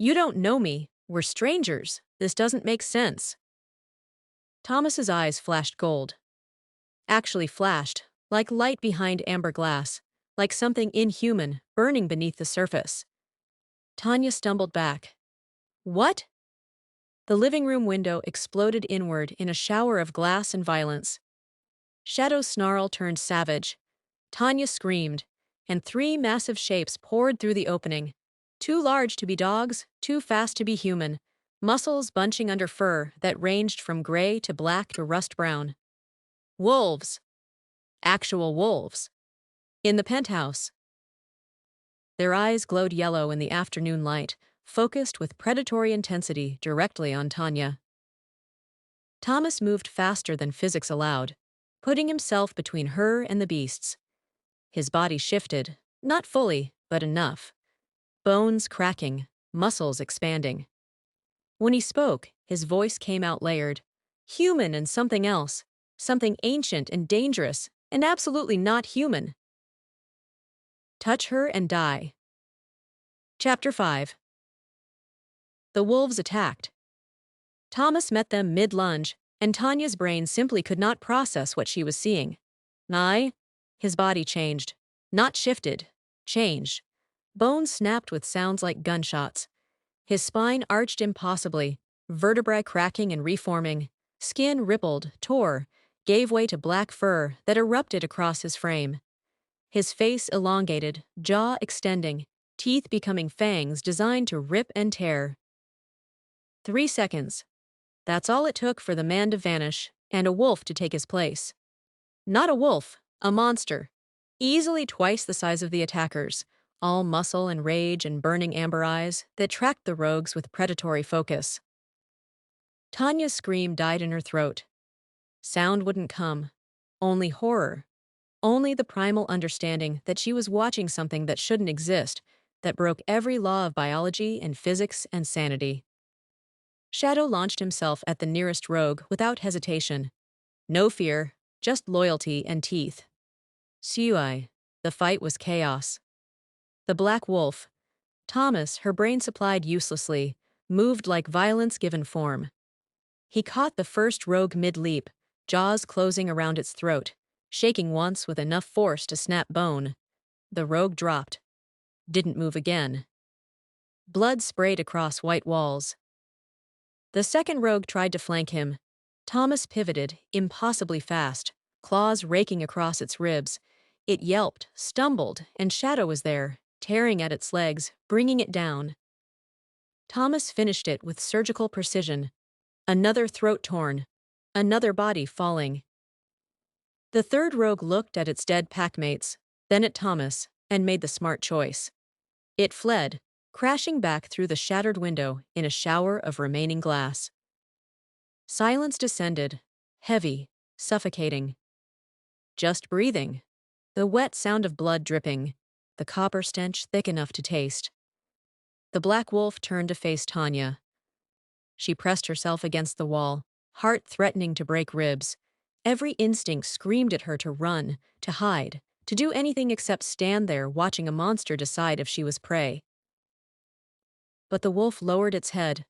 You don't know me. We're strangers. This doesn't make sense. Thomas's eyes flashed gold. Actually flashed, like light behind amber glass, like something inhuman burning beneath the surface. Tanya stumbled back. What? The living room window exploded inward in a shower of glass and violence. Shadow's snarl turned savage. Tanya screamed, and three massive shapes poured through the opening. Too large to be dogs, too fast to be human, muscles bunching under fur that ranged from gray to black to rust brown. Wolves. Actual wolves. In the penthouse. Their eyes glowed yellow in the afternoon light, focused with predatory intensity directly on Tanya. Thomas moved faster than physics allowed, putting himself between her and the beasts. His body shifted, not fully, but enough. Bones cracking, muscles expanding. When he spoke, his voice came out layered. Human and something else. Something ancient and dangerous, and absolutely not human. Touch her and die. Chapter 5. The wolves attacked. Thomas met them mid-lunge, and Tanya's brain simply could not process what she was seeing. His body changed. Not shifted. Changed. Bones snapped with sounds like gunshots. His spine arched impossibly, vertebrae cracking and reforming. Skin rippled, tore, gave way to black fur that erupted across his frame. His face elongated, jaw extending, teeth becoming fangs designed to rip and tear. 3 seconds. That's all it took for the man to vanish, and a wolf to take his place. Not a wolf, a monster. Easily twice the size of the attackers, all muscle and rage and burning amber eyes that tracked the rogues with predatory focus. Tanya's scream died in her throat. Sound wouldn't come. Only horror. Only the primal understanding that she was watching something that shouldn't exist, that broke every law of biology and physics and sanity. Shadow launched himself at the nearest rogue without hesitation. No fear, just loyalty and teeth. Sui. The fight was chaos. The black wolf. Thomas, her brain supplied uselessly, moved like violence given form. He caught the first rogue mid-leap, jaws closing around its throat, shaking once with enough force to snap bone. The rogue dropped. Didn't move again. Blood sprayed across white walls. The second rogue tried to flank him. Thomas pivoted, impossibly fast, claws raking across its ribs. It yelped, stumbled, and Shadow was there, tearing at its legs, bringing it down. Thomas finished it with surgical precision. Another throat torn. Another body falling. The third rogue looked at its dead packmates, then at Thomas, and made the smart choice. It fled, crashing back through the shattered window in a shower of remaining glass. Silence descended, heavy, suffocating. Just breathing. The wet sound of blood dripping, the copper stench thick enough to taste. The black wolf turned to face Tanya. She pressed herself against the wall, heart threatening to break ribs. Every instinct screamed at her to run, to hide, to do anything except stand there watching a monster decide if she was prey. But the wolf lowered its head,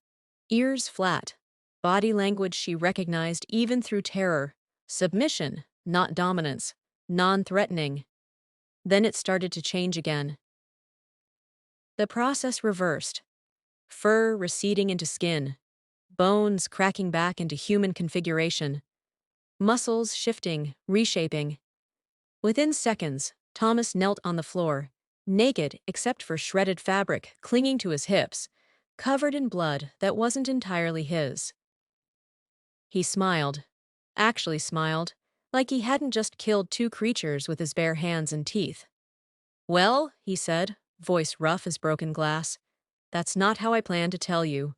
ears flat, body language she recognized even through terror, submission, not dominance, non-threatening. Then it started to change again. The process reversed. Fur receding into skin, bones cracking back into human configuration, muscles shifting, reshaping. Within seconds, Thomas knelt on the floor, naked except for shredded fabric clinging to his hips, covered in blood that wasn't entirely his. He smiled, actually smiled, like he hadn't just killed two creatures with his bare hands and teeth. "Well," he said, voice rough as broken glass, "that's not how I planned to tell you."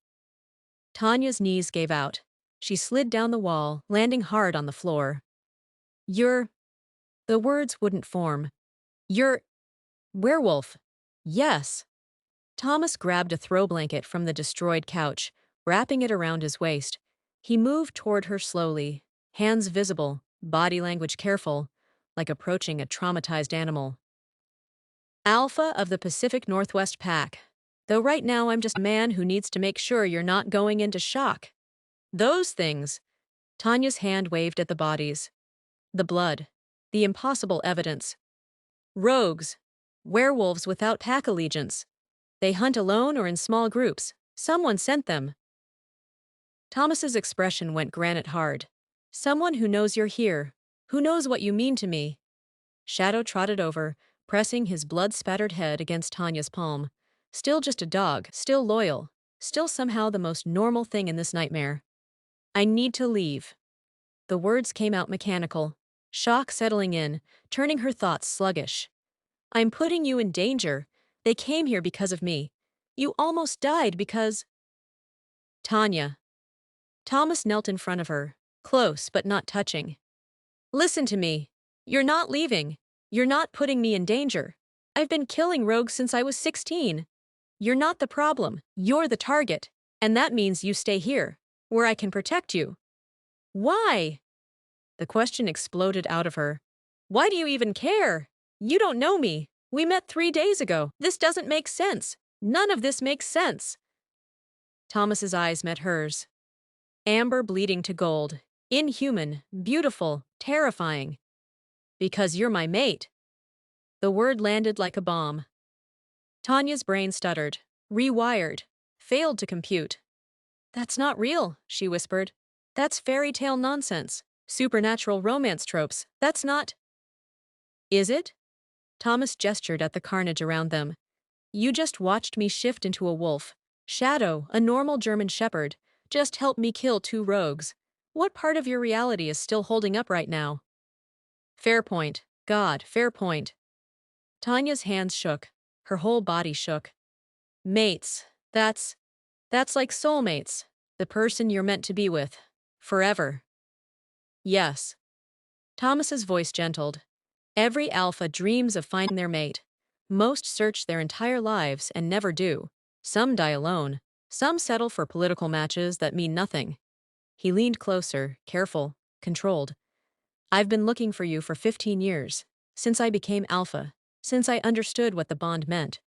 Tanya's knees gave out. She slid down the wall, landing hard on the floor. "You're..." The words wouldn't form. "You're... werewolf. Yes." Thomas grabbed a throw blanket from the destroyed couch, wrapping it around his waist. He moved toward her slowly, hands visible, body language careful, like approaching a traumatized animal. "Alpha of the Pacific Northwest Pack. Though right now I'm just a man who needs to make sure you're not going into shock. Those things. Tanya's hand waved at the bodies. The blood. The impossible evidence. Rogues. Werewolves without pack allegiance. They hunt alone or in small groups. Someone sent them. Thomas's expression went granite hard. Someone who knows you're here. Who knows what you mean to me. Shadow trotted over, pressing his blood-spattered head against Tanya's palm. Still just a dog, still loyal, still somehow the most normal thing in this nightmare. I need to leave. The words came out mechanical, shock settling in, turning her thoughts sluggish. I'm putting you in danger. They came here because of me. You almost died because… Tanya. Thomas knelt in front of her, close but not touching. Listen to me. You're not leaving. You're not putting me in danger. I've been killing rogues since I was 16. You're not the problem. You're the target. And that means you stay here, where I can protect you. Why? The question exploded out of her. Why do you even care? You don't know me. We met 3 days ago. This doesn't make sense. None of this makes sense. Thomas's eyes met hers. Amber bleeding to gold. Inhuman, beautiful, terrifying. Because you're my mate. The word landed like a bomb. Tanya's brain stuttered, rewired, failed to compute. That's not real, she whispered. That's fairy tale nonsense. Supernatural romance tropes. That's not… Is it? Thomas gestured at the carnage around them. You just watched me shift into a wolf. Shadow, a normal German shepherd, just helped me kill 2 rogues. What part of your reality is still holding up right now? Fair point. God, fair point. Tanya's hands shook. Her whole body shook. Mates. That's like soulmates. The person you're meant to be with. Forever. Yes. Thomas's voice gentled. Every alpha dreams of finding their mate. Most search their entire lives and never do. Some die alone. Some settle for political matches that mean nothing. He leaned closer, careful, controlled. I've been looking for you for 15 years. Since I became alpha. Since I understood what the bond meant.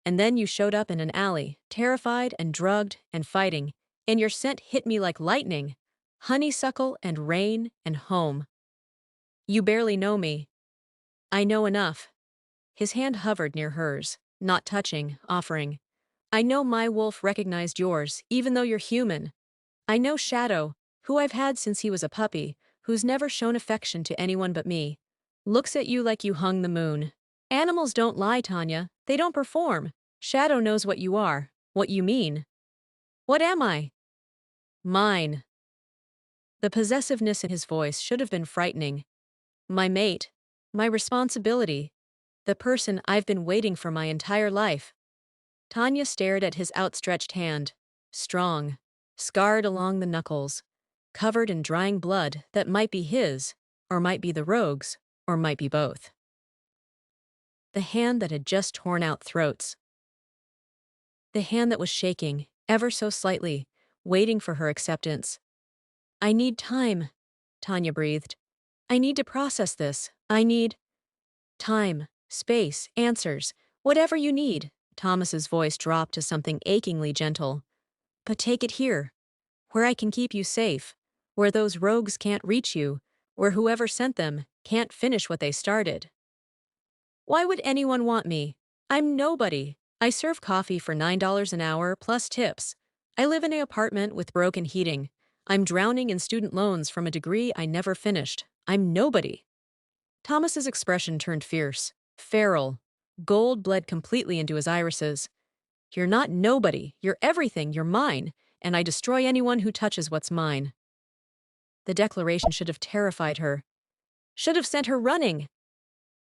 And then you showed up in an alley, terrified and drugged and fighting, and your scent hit me like lightning. Honeysuckle and rain and home. You barely know me. I know enough. His hand hovered near hers, not touching, offering. I know my wolf recognized yours, even though you're human. I know Shadow, who I've had since he was a puppy, who's never shown affection to anyone but me. Looks at you like you hung the moon. Animals don't lie, Tanya. They don't perform. Shadow knows what you are, what you mean. What am I? Mine. The possessiveness in his voice should have been frightening. My mate. My responsibility. The person I've been waiting for my entire life. Tanya stared at his outstretched hand. Strong. Scarred along the knuckles. Covered in drying blood that might be his, or might be the rogue's, or might be both. The hand that had just torn out throats. The hand that was shaking, ever so slightly, waiting for her acceptance. I need time, Tanya breathed. I need to process this. I need… time, space, answers, whatever you need. Thomas's voice dropped to something achingly gentle. But take it here, where I can keep you safe, where those rogues can't reach you, where whoever sent them can't finish what they started. Why would anyone want me? I'm nobody. I serve coffee for $9 an hour plus tips. I live in an apartment with broken heating. I'm drowning in student loans from a degree I never finished. I'm nobody. Thomas's expression turned fierce, feral. Gold bled completely into his irises. You're not nobody. You're everything. You're mine. And I destroy anyone who touches what's mine. The declaration should have terrified her. Should have sent her running.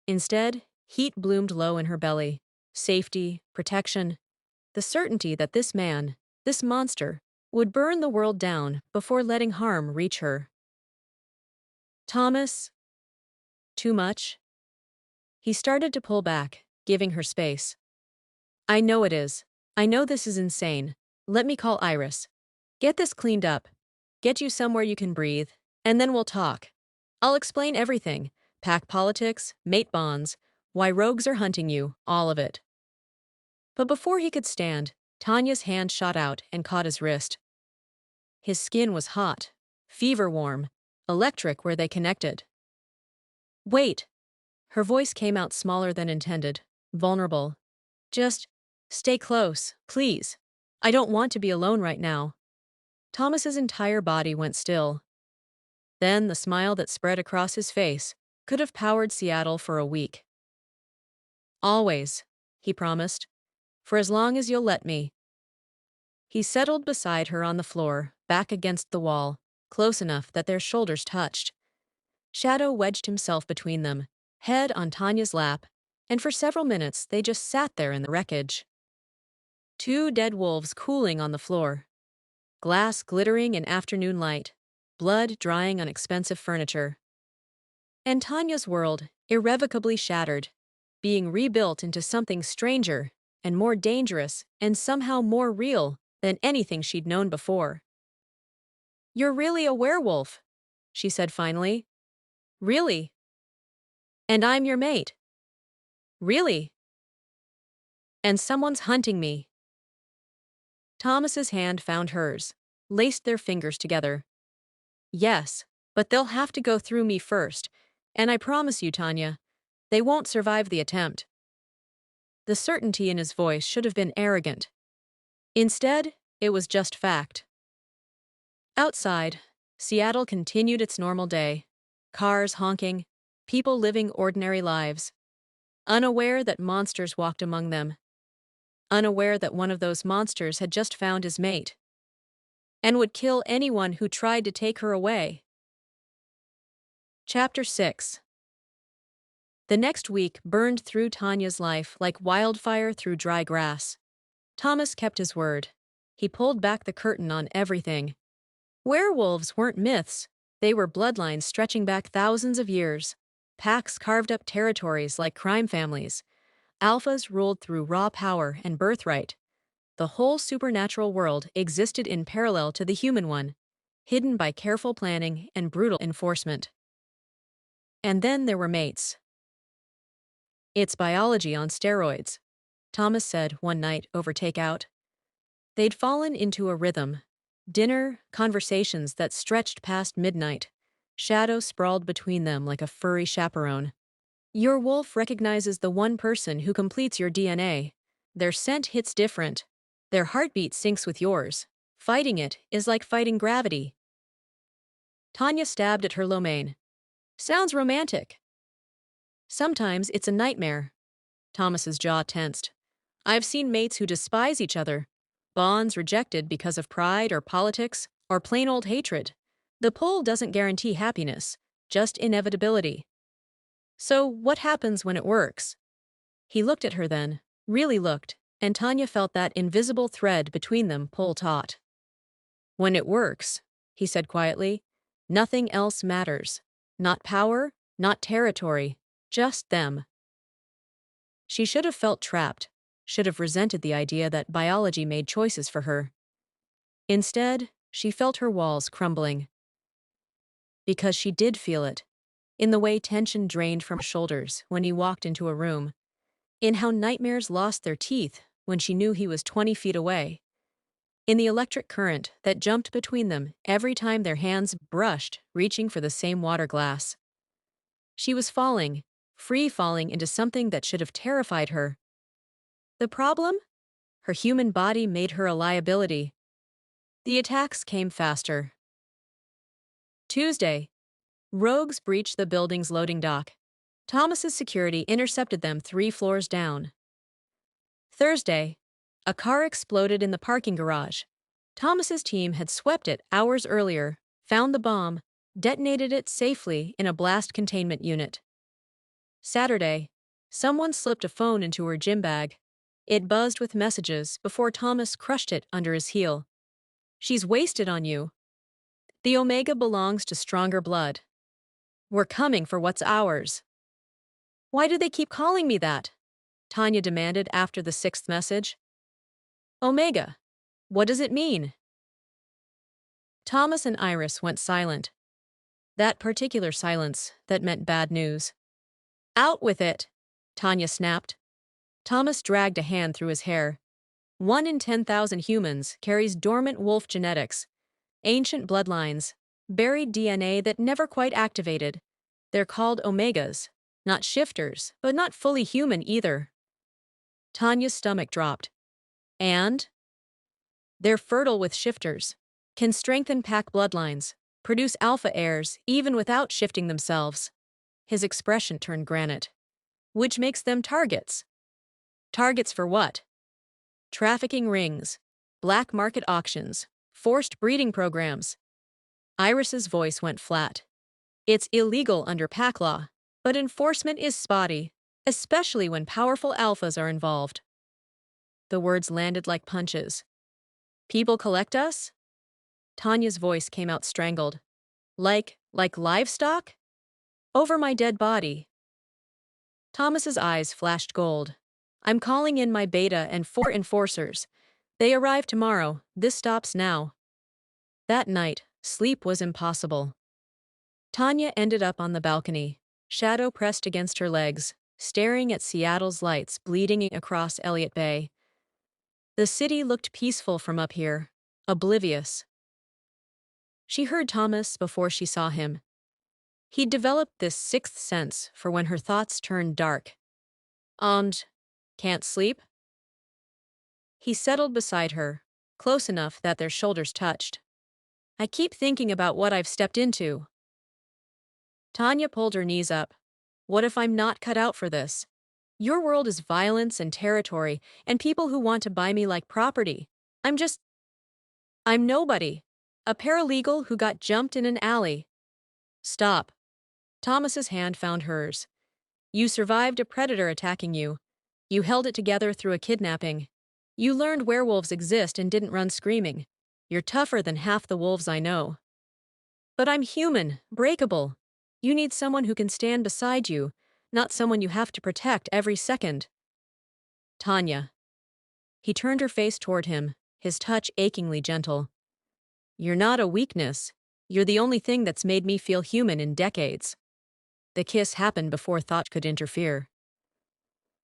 Instead, heat bloomed low in her belly. Safety, protection. The certainty that this man, this monster, would burn the world down before letting harm reach her. Thomas. Too much? He started to pull back, giving her space. I know it is. I know this is insane. Let me call Iris. Get this cleaned up. Get you somewhere you can breathe, and then we'll talk. I'll explain everything. Pack politics, mate bonds, why rogues are hunting you, all of it. But before he could stand, Tanya's hand shot out and caught his wrist. His skin was hot, fever warm, electric where they connected. Wait! Her voice came out smaller than intended, vulnerable. Just stay close, please. I don't want to be alone right now. Thomas's entire body went still. Then the smile that spread across his face could have powered Seattle for a week. Always, he promised, for as long as you'll let me. He settled beside her on the floor, back against the wall, close enough that their shoulders touched. Shadow wedged himself between them, head on Tanya's lap, and for several minutes they just sat there in the wreckage. Two dead wolves cooling on the floor. Glass glittering in afternoon light, blood drying on expensive furniture. And Tanya's world, irrevocably shattered, being rebuilt into something stranger and more dangerous and somehow more real than anything she'd known before. "You're really a werewolf," she said finally. "Really? And I'm your mate. Really? And someone's hunting me." Thomas's hand found hers, laced their fingers together. "Yes, but they'll have to go through me first, and I promise you, Tanya, they won't survive the attempt." The certainty in his voice should have been arrogant. Instead, it was just fact. Outside, Seattle continued its normal day. Cars honking, people living ordinary lives. Unaware that monsters walked among them. Unaware that one of those monsters had just found his mate. And would kill anyone who tried to take her away. Chapter 6. The next week burned through Tanya's life like wildfire through dry grass. Thomas kept his word. He pulled back the curtain on everything. Werewolves weren't myths. They were bloodlines stretching back thousands of years. Packs carved up territories like crime families. Alphas ruled through raw power and birthright. The whole supernatural world existed in parallel to the human one, hidden by careful planning and brutal enforcement. And then there were mates. "It's biology on steroids," Thomas said one night over takeout. They'd fallen into a rhythm. Dinner, conversations that stretched past midnight. Shadow sprawled between them like a furry chaperone. "Your wolf recognizes the one person who completes your DNA. Their scent hits different. Their heartbeat syncs with yours. Fighting it is like fighting gravity." Tanya stabbed at her lo mein. "Sounds romantic." "Sometimes it's a nightmare." Thomas's jaw tensed. "I've seen mates who despise each other. Bonds rejected because of pride or politics or plain old hatred. The pull doesn't guarantee happiness, just inevitability." "So what happens when it works?" He looked at her then, really looked, and Tanya felt that invisible thread between them pull taut. "When it works," he said quietly, "nothing else matters. Not power, not territory, just them." She should have felt trapped, should have resented the idea that biology made choices for her. Instead, she felt her walls crumbling. Because she did feel it, in the way tension drained from her shoulders when he walked into a room, in how nightmares lost their teeth when she knew he was 20 feet away, in the electric current that jumped between them every time their hands brushed, reaching for the same water glass. She was falling, free falling into something that should have terrified her. The problem? Her human body made her a liability. The attacks came faster. Tuesday. Rogues breached the building's loading dock. Thomas's security intercepted them 3 floors down. Thursday. A car exploded in the parking garage. Thomas's team had swept it hours earlier, found the bomb, detonated it safely in a blast containment unit. Saturday. Someone slipped a phone into her gym bag. It buzzed with messages before Thomas crushed it under his heel. "She's wasted on you. The Omega belongs to stronger blood. We're coming for what's ours." "Why do they keep calling me that?" Tanya demanded after the 6th message. "Omega. What does it mean?" Thomas and Iris went silent. That particular silence that meant bad news. "Out with it," Tanya snapped. Thomas dragged a hand through his hair. 1 in 10,000 humans carries dormant wolf genetics, ancient bloodlines, buried DNA that never quite activated. They're called omegas, not shifters, but not fully human either. Tanya's stomach dropped. And? They're fertile with shifters, can strengthen pack bloodlines, produce alpha heirs even without shifting themselves. His expression turned granite. Which makes them targets. Targets for what? Trafficking rings, black market auctions, forced breeding programs. Iris's voice went flat. It's illegal under pack law, but enforcement is spotty, especially when powerful alphas are involved. The words landed like punches. People collect us? Tanya's voice came out strangled. Like livestock? Over my dead body. Thomas's eyes flashed gold. I'm calling in my beta and 4 enforcers. They arrive tomorrow. This stops now. That night, sleep was impossible. Tanya ended up on the balcony, shadow pressed against her legs, staring at Seattle's lights bleeding across Elliott Bay. The city looked peaceful from up here, oblivious. She heard Thomas before she saw him. He'd developed this sixth sense for when her thoughts turned dark. Can't sleep? He settled beside her, close enough that their shoulders touched. I keep thinking about what I've stepped into. Tanya pulled her knees up. What if I'm not cut out for this? Your world is violence and territory, and people who want to buy me like property. I'm nobody. A paralegal who got jumped in an alley. Stop. Thomas's hand found hers. You survived a predator attacking you. You held it together through a kidnapping. You learned werewolves exist and didn't run screaming. You're tougher than half the wolves I know. But I'm human, breakable. You need someone who can stand beside you, not someone you have to protect every second. Tanya. He turned her face toward him, his touch achingly gentle. You're not a weakness. You're the only thing that's made me feel human in decades. The kiss happened before thought could interfere.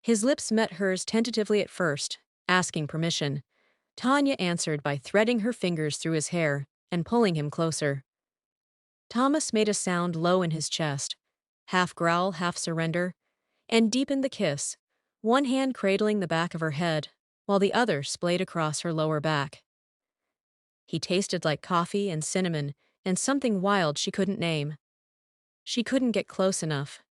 His lips met hers tentatively at first, asking permission. Tanya answered by threading her fingers through his hair and pulling him closer. Thomas made a sound low in his chest, half growl, half surrender, and deepened the kiss, one hand cradling the back of her head, while the other splayed across her lower back. He tasted like coffee and cinnamon and something wild she couldn't name. She couldn't get close enough.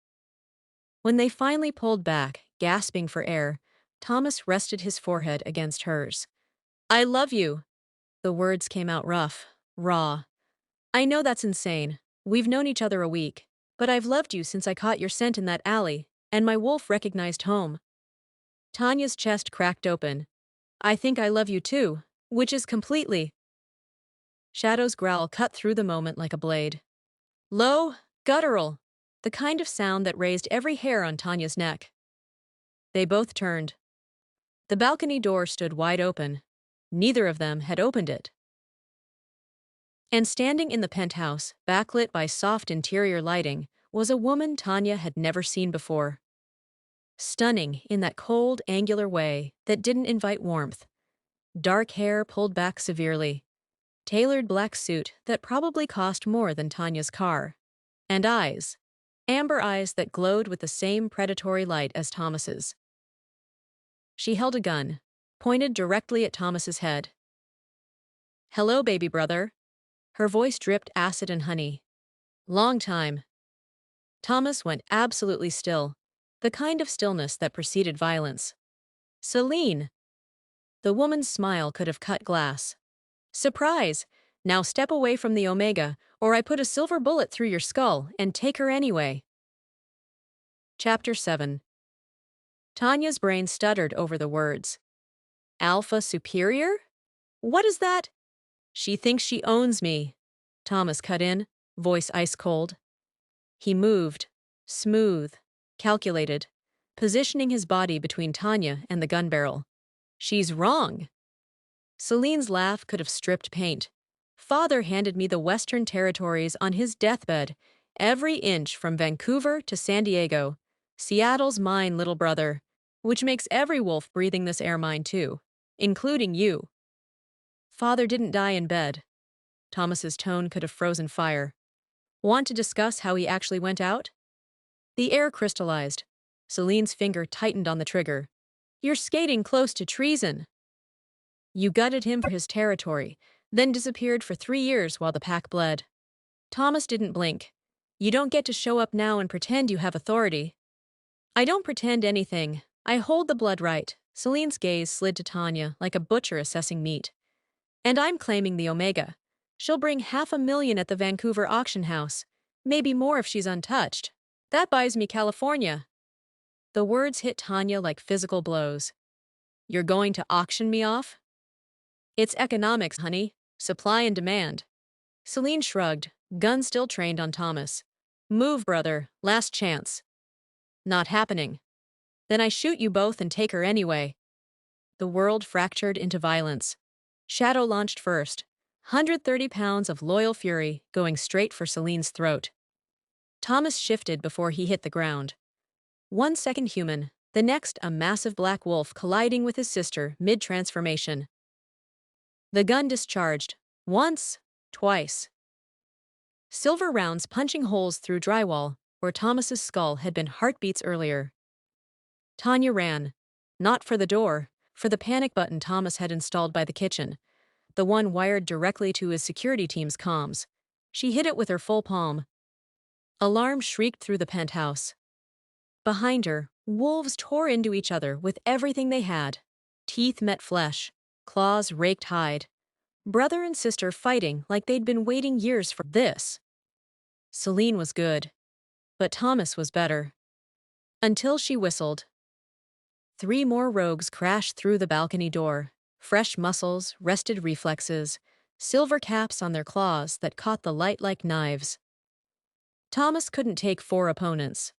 When they finally pulled back, gasping for air, Thomas rested his forehead against hers. I love you. The words came out rough, raw. I know that's insane. We've known each other a week, but I've loved you since I caught your scent in that alley, and my wolf recognized home. Tanya's chest cracked open. I think I love you too, which is completely. Shadow's growl cut through the moment like a blade. Low, guttural, the kind of sound that raised every hair on Tanya's neck. They both turned. The balcony door stood wide open. Neither of them had opened it. And standing in the penthouse, backlit by soft interior lighting, was a woman Tanya had never seen before. Stunning in that cold, angular way that didn't invite warmth. Dark hair pulled back severely. Tailored black suit that probably cost more than Tanya's car. And eyes. Amber eyes that glowed with the same predatory light as Thomas's. She held a gun, pointed directly at Thomas's head. Hello, baby brother. Her voice dripped acid and honey. Long time. Thomas went absolutely still, the kind of stillness that preceded violence. Celine! The woman's smile could have cut glass. Surprise! Now step away from the Omega, or I put a silver bullet through your skull and take her anyway. Chapter 7. Tanya's brain stuttered over the words. Alpha superior? What is that? She thinks she owns me. Thomas cut in, voice ice cold. He moved, smooth, calculated, positioning his body between Tanya and the gun barrel. She's wrong. Celine's laugh could have stripped paint. Father handed me the Western Territories on his deathbed, every inch from Vancouver to San Diego. Seattle's mine, little brother, which makes every wolf breathing this air mine too. including you. Father didn't die in bed. Thomas's tone could have frozen fire. Want to discuss how he actually went out? The air crystallized. Celine's finger tightened on the trigger. You're skating close to treason. You gutted him for his territory, then disappeared for 3 years while the pack bled. Thomas didn't blink. You don't get to show up now and pretend you have authority. I don't pretend anything. I hold the blood right. Celine's gaze slid to Tanya like a butcher assessing meat. And I'm claiming the Omega. She'll bring $500,000 at the Vancouver auction house. Maybe more if she's untouched. That buys me California. The words hit Tanya like physical blows. You're going to auction me off? It's economics, honey. Supply and demand. Celine shrugged, gun still trained on Thomas. Move, brother. Last chance. Not happening. Then I shoot you both and take her anyway. The world fractured into violence. Shadow launched first. 130 pounds of loyal fury going straight for Celine's throat. Thomas shifted before he hit the ground. 1 second human, the next a massive black wolf colliding with his sister mid-transformation. The gun discharged. Once, twice. Silver rounds punching holes through drywall where Thomas's skull had been heartbeats earlier. Tanya ran. Not for the door, for the panic button Thomas had installed by the kitchen, the one wired directly to his security team's comms. She hit it with her full palm. Alarm shrieked through the penthouse. Behind her, wolves tore into each other with everything they had. Teeth met flesh, claws raked hide. Brother and sister fighting like they'd been waiting years for this. Celine was good, but Thomas was better. Until she whistled. 3 more rogues crashed through the balcony door. Fresh muscles, rested reflexes, silver caps on their claws that caught the light like knives. Thomas couldn't take 4 opponents.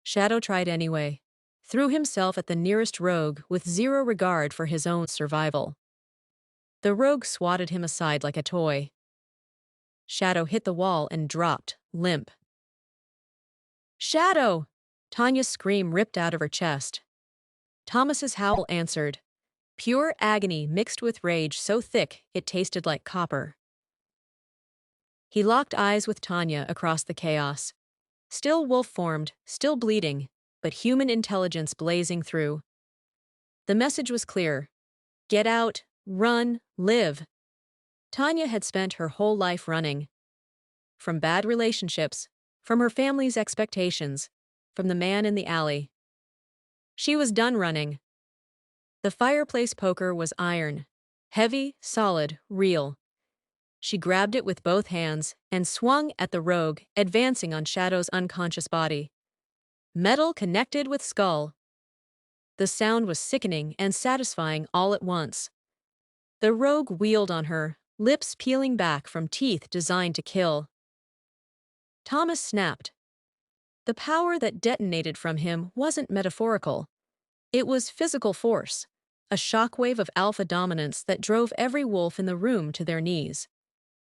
Shadow tried anyway, threw himself at the nearest rogue with zero regard for his own survival. The rogue swatted him aside like a toy. Shadow hit the wall and dropped, limp. Shadow! Tanya's scream ripped out of her chest. Thomas's howl answered. Pure agony mixed with rage so thick it tasted like copper. He locked eyes with Tanya across the chaos. Still wolf-formed, still bleeding, but human intelligence blazing through. The message was clear. Get out, run, live. Tanya had spent her whole life running. From bad relationships, from her family's expectations, from the man in the alley. She was done running. The fireplace poker was iron. Heavy, solid, real. She grabbed it with both hands and swung at the rogue, advancing on Shadow's unconscious body. Metal connected with skull. The sound was sickening and satisfying all at once. The rogue wheeled on her, lips peeling back from teeth designed to kill. Thomas snapped. The power that detonated from him wasn't metaphorical. It was physical force, a shockwave of alpha dominance that drove every wolf in the room to their knees.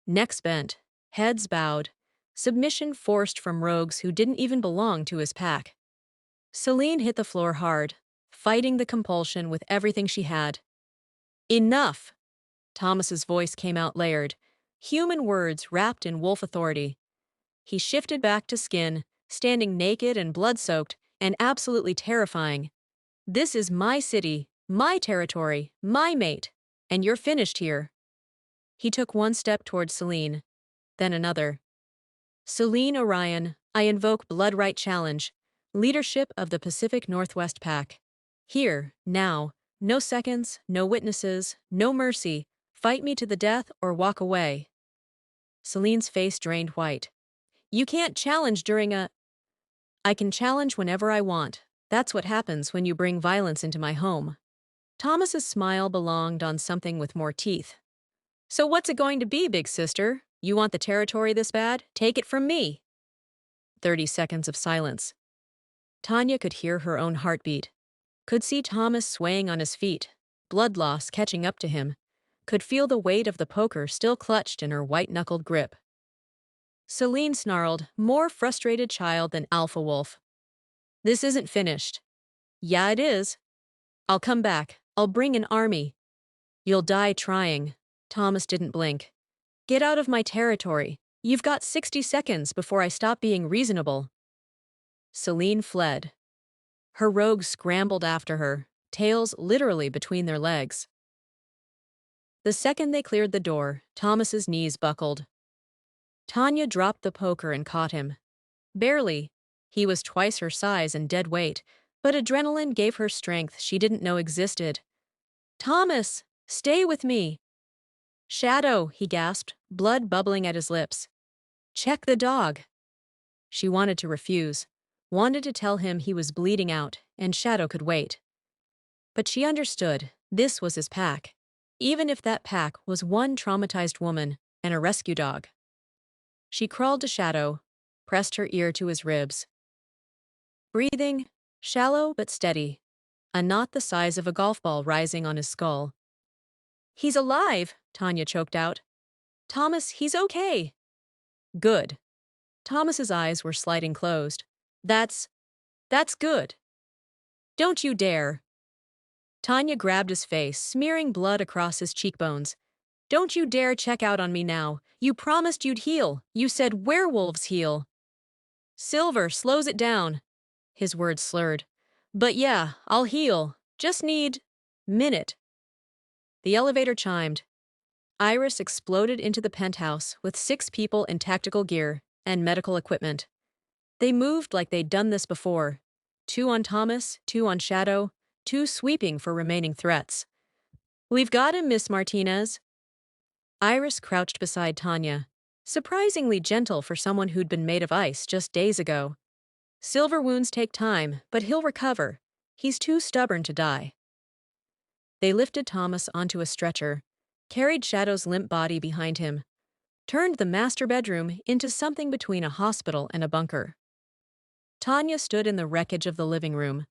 Necks bent, heads bowed, submission forced from rogues who didn't even belong to his pack. Celine hit the floor hard, fighting the compulsion with everything she had. Enough! Thomas's voice came out layered, human words wrapped in wolf authority. He shifted back to skin, standing naked and blood-soaked, and absolutely terrifying. This is my city, my territory, my mate, and you're finished here. He took 1 step towards Celine, then another. Celine Orion, I invoke blood right challenge, leadership of the Pacific Northwest Pack. Here, now, no seconds, no witnesses, no mercy, fight me to the death or walk away. Celine's face drained white. You can't challenge during a... I can challenge whenever I want. That's what happens when you bring violence into my home. Thomas's smile belonged on something with more teeth. So what's it going to be, big sister? You want the territory this bad? Take it from me. 30 seconds of silence. Tanya could hear her own heartbeat. Could see Thomas swaying on his feet, blood loss catching up to him. Could feel the weight of the poker still clutched in her white-knuckled grip. Celine snarled, more frustrated child than Alpha Wolf. This isn't finished. Yeah, it is. I'll come back. I'll bring an army. You'll die trying. Thomas didn't blink. Get out of my territory. You've got 60 seconds before I stop being reasonable. Celine fled. Her rogues scrambled after her, tails literally between their legs. The second they cleared the door, Thomas's knees buckled. Tanya dropped the poker and caught him. Barely. He was twice her size and dead weight, but adrenaline gave her strength she didn't know existed. Thomas, stay with me. Shadow, he gasped, blood bubbling at his lips. Check the dog. She wanted to refuse, wanted to tell him he was bleeding out and Shadow could wait. But she understood this was his pack, even if that pack was one traumatized woman and a rescue dog. She crawled to Shadow, pressed her ear to his ribs. Breathing, shallow but steady, a knot the size of a golf ball rising on his skull. He's alive, Tanya choked out. Thomas, he's okay. Good. Thomas's eyes were sliding closed. That's good. Don't you dare. Tanya grabbed his face, smearing blood across his cheekbones. Don't you dare check out on me now. You promised you'd heal. You said werewolves heal. Silver slows it down. His words slurred. But yeah, I'll heal. Just need minute. The elevator chimed. Iris exploded into the penthouse with 6 people in tactical gear and medical equipment. They moved like they'd done this before. 2 on Thomas, 2 on Shadow, 2 sweeping for remaining threats. We've got him, Miss Martinez. Iris crouched beside Tanya, surprisingly gentle for someone who'd been made of ice just days ago. Silver wounds take time, but he'll recover. He's too stubborn to die. They lifted Thomas onto a stretcher, carried Shadow's limp body behind him, turned the master bedroom into something between a hospital and a bunker. Tanya stood in the wreckage of the living room.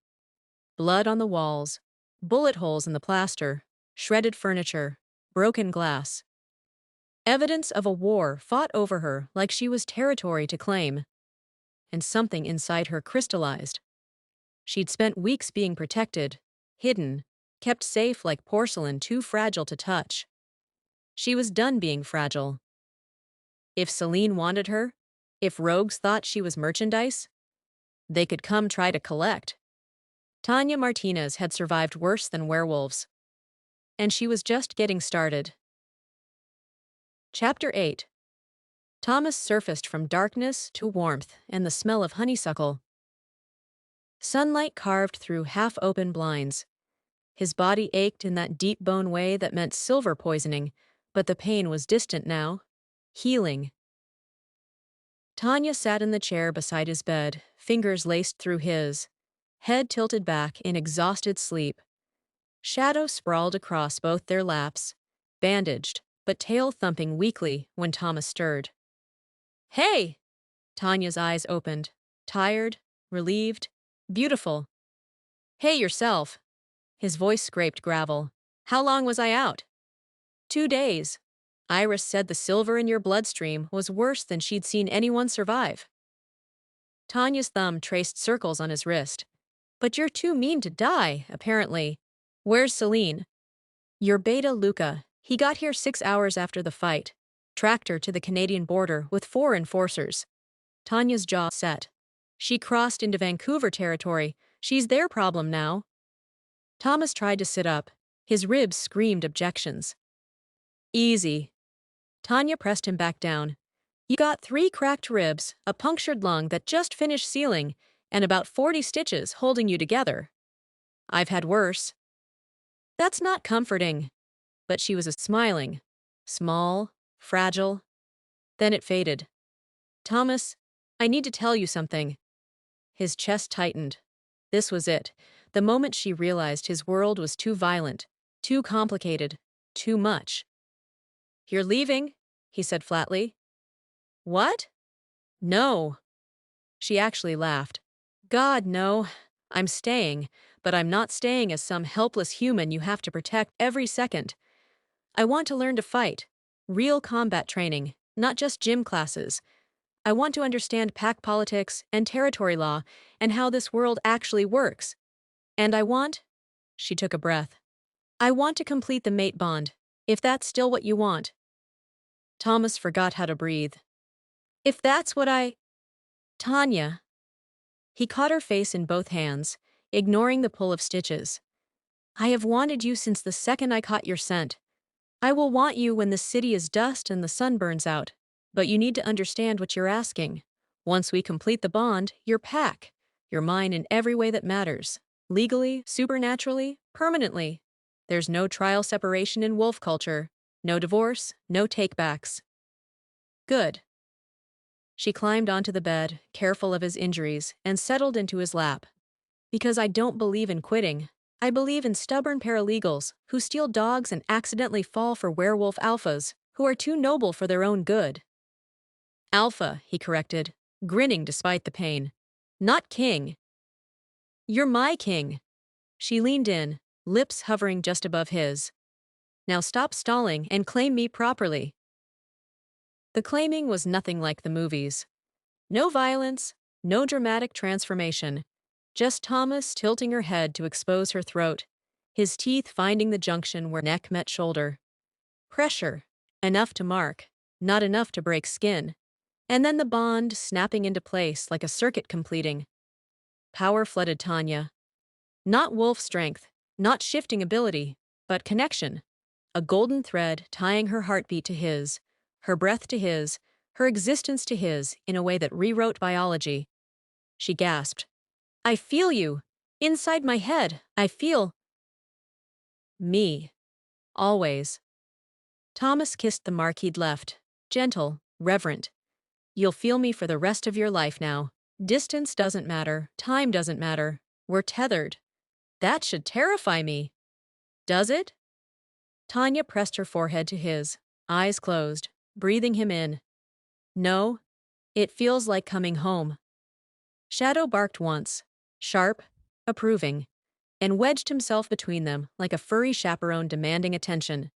Blood on the walls, bullet holes in the plaster, shredded furniture, broken glass. Evidence of a war fought over her like she was territory to claim. And something inside her crystallized. She'd spent weeks being protected, hidden, kept safe like porcelain too fragile to touch. She was done being fragile. If Celine wanted her, if rogues thought she was merchandise, they could come try to collect. Tanya Martinez had survived worse than werewolves. And she was just getting started. Chapter 8. Thomas surfaced from darkness to warmth and the smell of honeysuckle. Sunlight carved through half-open blinds. His body ached in that deep bone way that meant silver poisoning, but the pain was distant now. Healing. Tanya sat in the chair beside his bed, fingers laced through his, head tilted back in exhausted sleep. Shadow sprawled across both their laps, bandaged, but tail thumping weakly when Thomas stirred. Hey! Tanya's eyes opened, tired, relieved, beautiful. Hey yourself. His voice scraped gravel. How long was I out? 2 days. Iris said the silver in your bloodstream was worse than she'd seen anyone survive. Tanya's thumb traced circles on his wrist. But you're too mean to die, apparently. Where's Celine? Your beta Luca. He got here 6 hours after the fight. Tracked her to the Canadian border with 4 enforcers. Tanya's jaw set. She crossed into Vancouver territory. She's their problem now. Thomas tried to sit up. His ribs screamed objections. Easy. Tanya pressed him back down. You got 3 cracked ribs, a punctured lung that just finished sealing, and about 40 stitches holding you together. I've had worse. That's not comforting. But she was smiling. Small, fragile. Then it faded. Thomas, I need to tell you something. His chest tightened. This was it. The moment she realized his world was too violent, too complicated, too much. You're leaving, he said flatly. What? No. She actually laughed. God, no. I'm staying, but I'm not staying as some helpless human you have to protect every second. I want to learn to fight. Real combat training, not just gym classes. I want to understand pack politics and territory law and how this world actually works. And I want... She took a breath. I want to complete the mate bond, if that's still what you want. Thomas forgot how to breathe. If that's what Tanya. He caught her face in both hands, ignoring the pull of stitches. I have wanted you since the second I caught your scent. I will want you when the city is dust and the sun burns out. But you need to understand what you're asking. Once we complete the bond, you're pack. You're mine in every way that matters. Legally, supernaturally, permanently. There's no trial separation in wolf culture. No divorce, no takebacks. Good. She climbed onto the bed, careful of his injuries, and settled into his lap. Because I don't believe in quitting. I believe in stubborn paralegals who steal dogs and accidentally fall for werewolf alphas who are too noble for their own good. Alpha, he corrected, grinning despite the pain. Not king. You're my king. She leaned in, lips hovering just above his. Now stop stalling and claim me properly. The claiming was nothing like the movies. No violence, no dramatic transformation. Just Thomas tilting her head to expose her throat, his teeth finding the junction where neck met shoulder. Pressure, enough to mark, not enough to break skin. And then the bond snapping into place like a circuit completing. Power flooded Tanya. Not wolf strength, not shifting ability, but connection. A golden thread tying her heartbeat to his, her breath to his, her existence to his in a way that rewrote biology. She gasped. I feel you. Inside my head, I feel me. Always. Thomas kissed the mark he'd left. Gentle, reverent. You'll feel me for the rest of your life now. Distance doesn't matter. Time doesn't matter. We're tethered. That should terrify me. Does it? Tanya pressed her forehead to his, eyes closed, breathing him in. No. It feels like coming home. Shadow barked once, sharp, approving, and wedged himself between them like a furry chaperone demanding attention.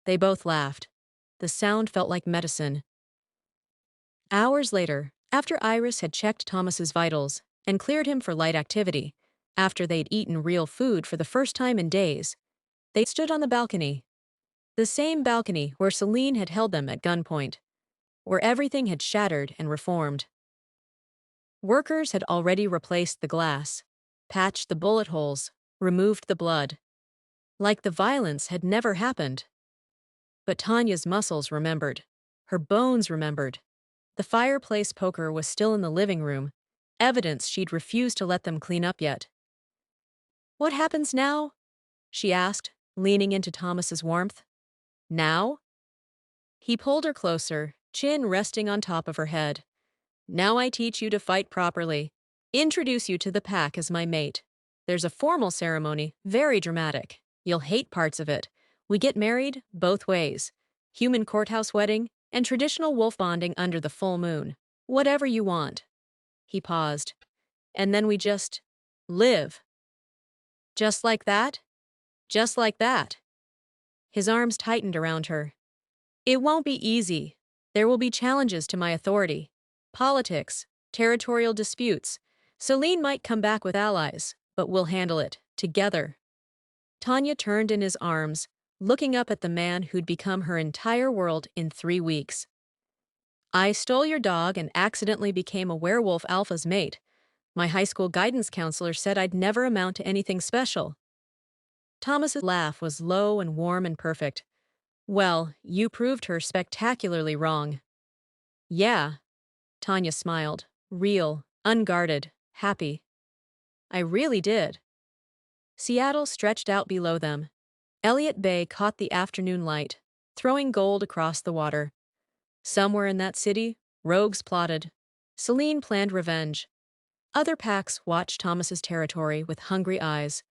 They both laughed. The sound felt like medicine. Hours later, after Iris had checked Thomas's vitals and cleared him for light activity, after they'd eaten real food for the first time in days, they stood on the balcony. The same balcony where Celine had held them at gunpoint, where everything had shattered and reformed. Workers had already replaced the glass, patched the bullet holes, removed the blood. Like the violence had never happened. But Tanya's muscles remembered. Her bones remembered. The fireplace poker was still in the living room, evidence she'd refused to let them clean up yet. What happens now? She asked, leaning into Thomas's warmth. Now? He pulled her closer, chin resting on top of her head. Now I teach you to fight properly. Introduce you to the pack as my mate. There's a formal ceremony, very dramatic. You'll hate parts of it. We get married both ways. Human courthouse wedding and traditional wolf bonding under the full moon. Whatever you want. He paused. And then we just live. Just like that? Just like that. His arms tightened around her. It won't be easy. There will be challenges to my authority. Politics, territorial disputes. Celine might come back with allies, but we'll handle it, together. Tanya turned in his arms, looking up at the man who'd become her entire world in 3 weeks. I stole your dog and accidentally became a werewolf alpha's mate. My high school guidance counselor said I'd never amount to anything special. Thomas's laugh was low and warm and perfect. Well, you proved her spectacularly wrong. Yeah. Tanya smiled, real, unguarded, happy. I really did. Seattle stretched out below them. Elliott Bay caught the afternoon light, throwing gold across the water. Somewhere in that city, rogues plotted. Celine planned revenge. Other packs watched Thomas's territory with hungry eyes.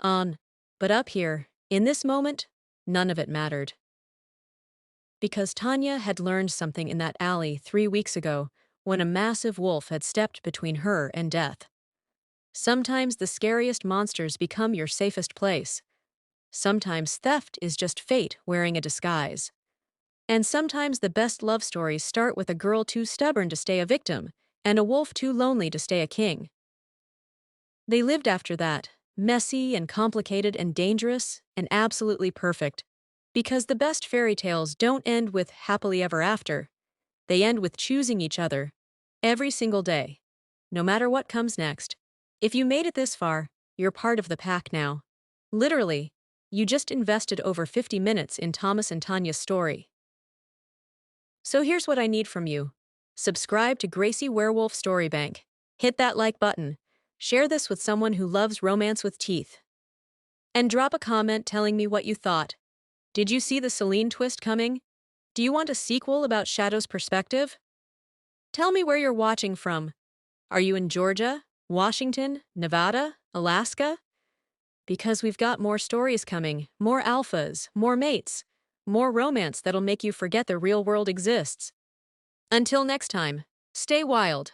But up here, in this moment, none of it mattered. Because Tanya had learned something in that alley 3 weeks ago when a massive wolf had stepped between her and death. Sometimes the scariest monsters become your safest place. Sometimes theft is just fate wearing a disguise. And sometimes the best love stories start with a girl too stubborn to stay a victim and a wolf too lonely to stay a king. They lived after that, Messy and complicated and dangerous and absolutely perfect. Because the best fairy tales don't end with happily ever after. They end with choosing each other. Every single day. No matter what comes next. If you made it this far, you're part of the pack now. Literally, you just invested over 50 minutes in Thomas and Tanya's story. So here's what I need from you. Subscribe to Gracie Werewolf Story Bank. Hit that like button. Share this with someone who loves romance with teeth. And drop a comment telling me what you thought. Did you see the Celine twist coming? Do you want a sequel about Shadow's perspective? Tell me where you're watching from. Are you in Georgia, Washington, Nevada, Alaska? Because we've got more stories coming, more alphas, more mates, more romance that'll make you forget the real world exists. Until next time, stay wild.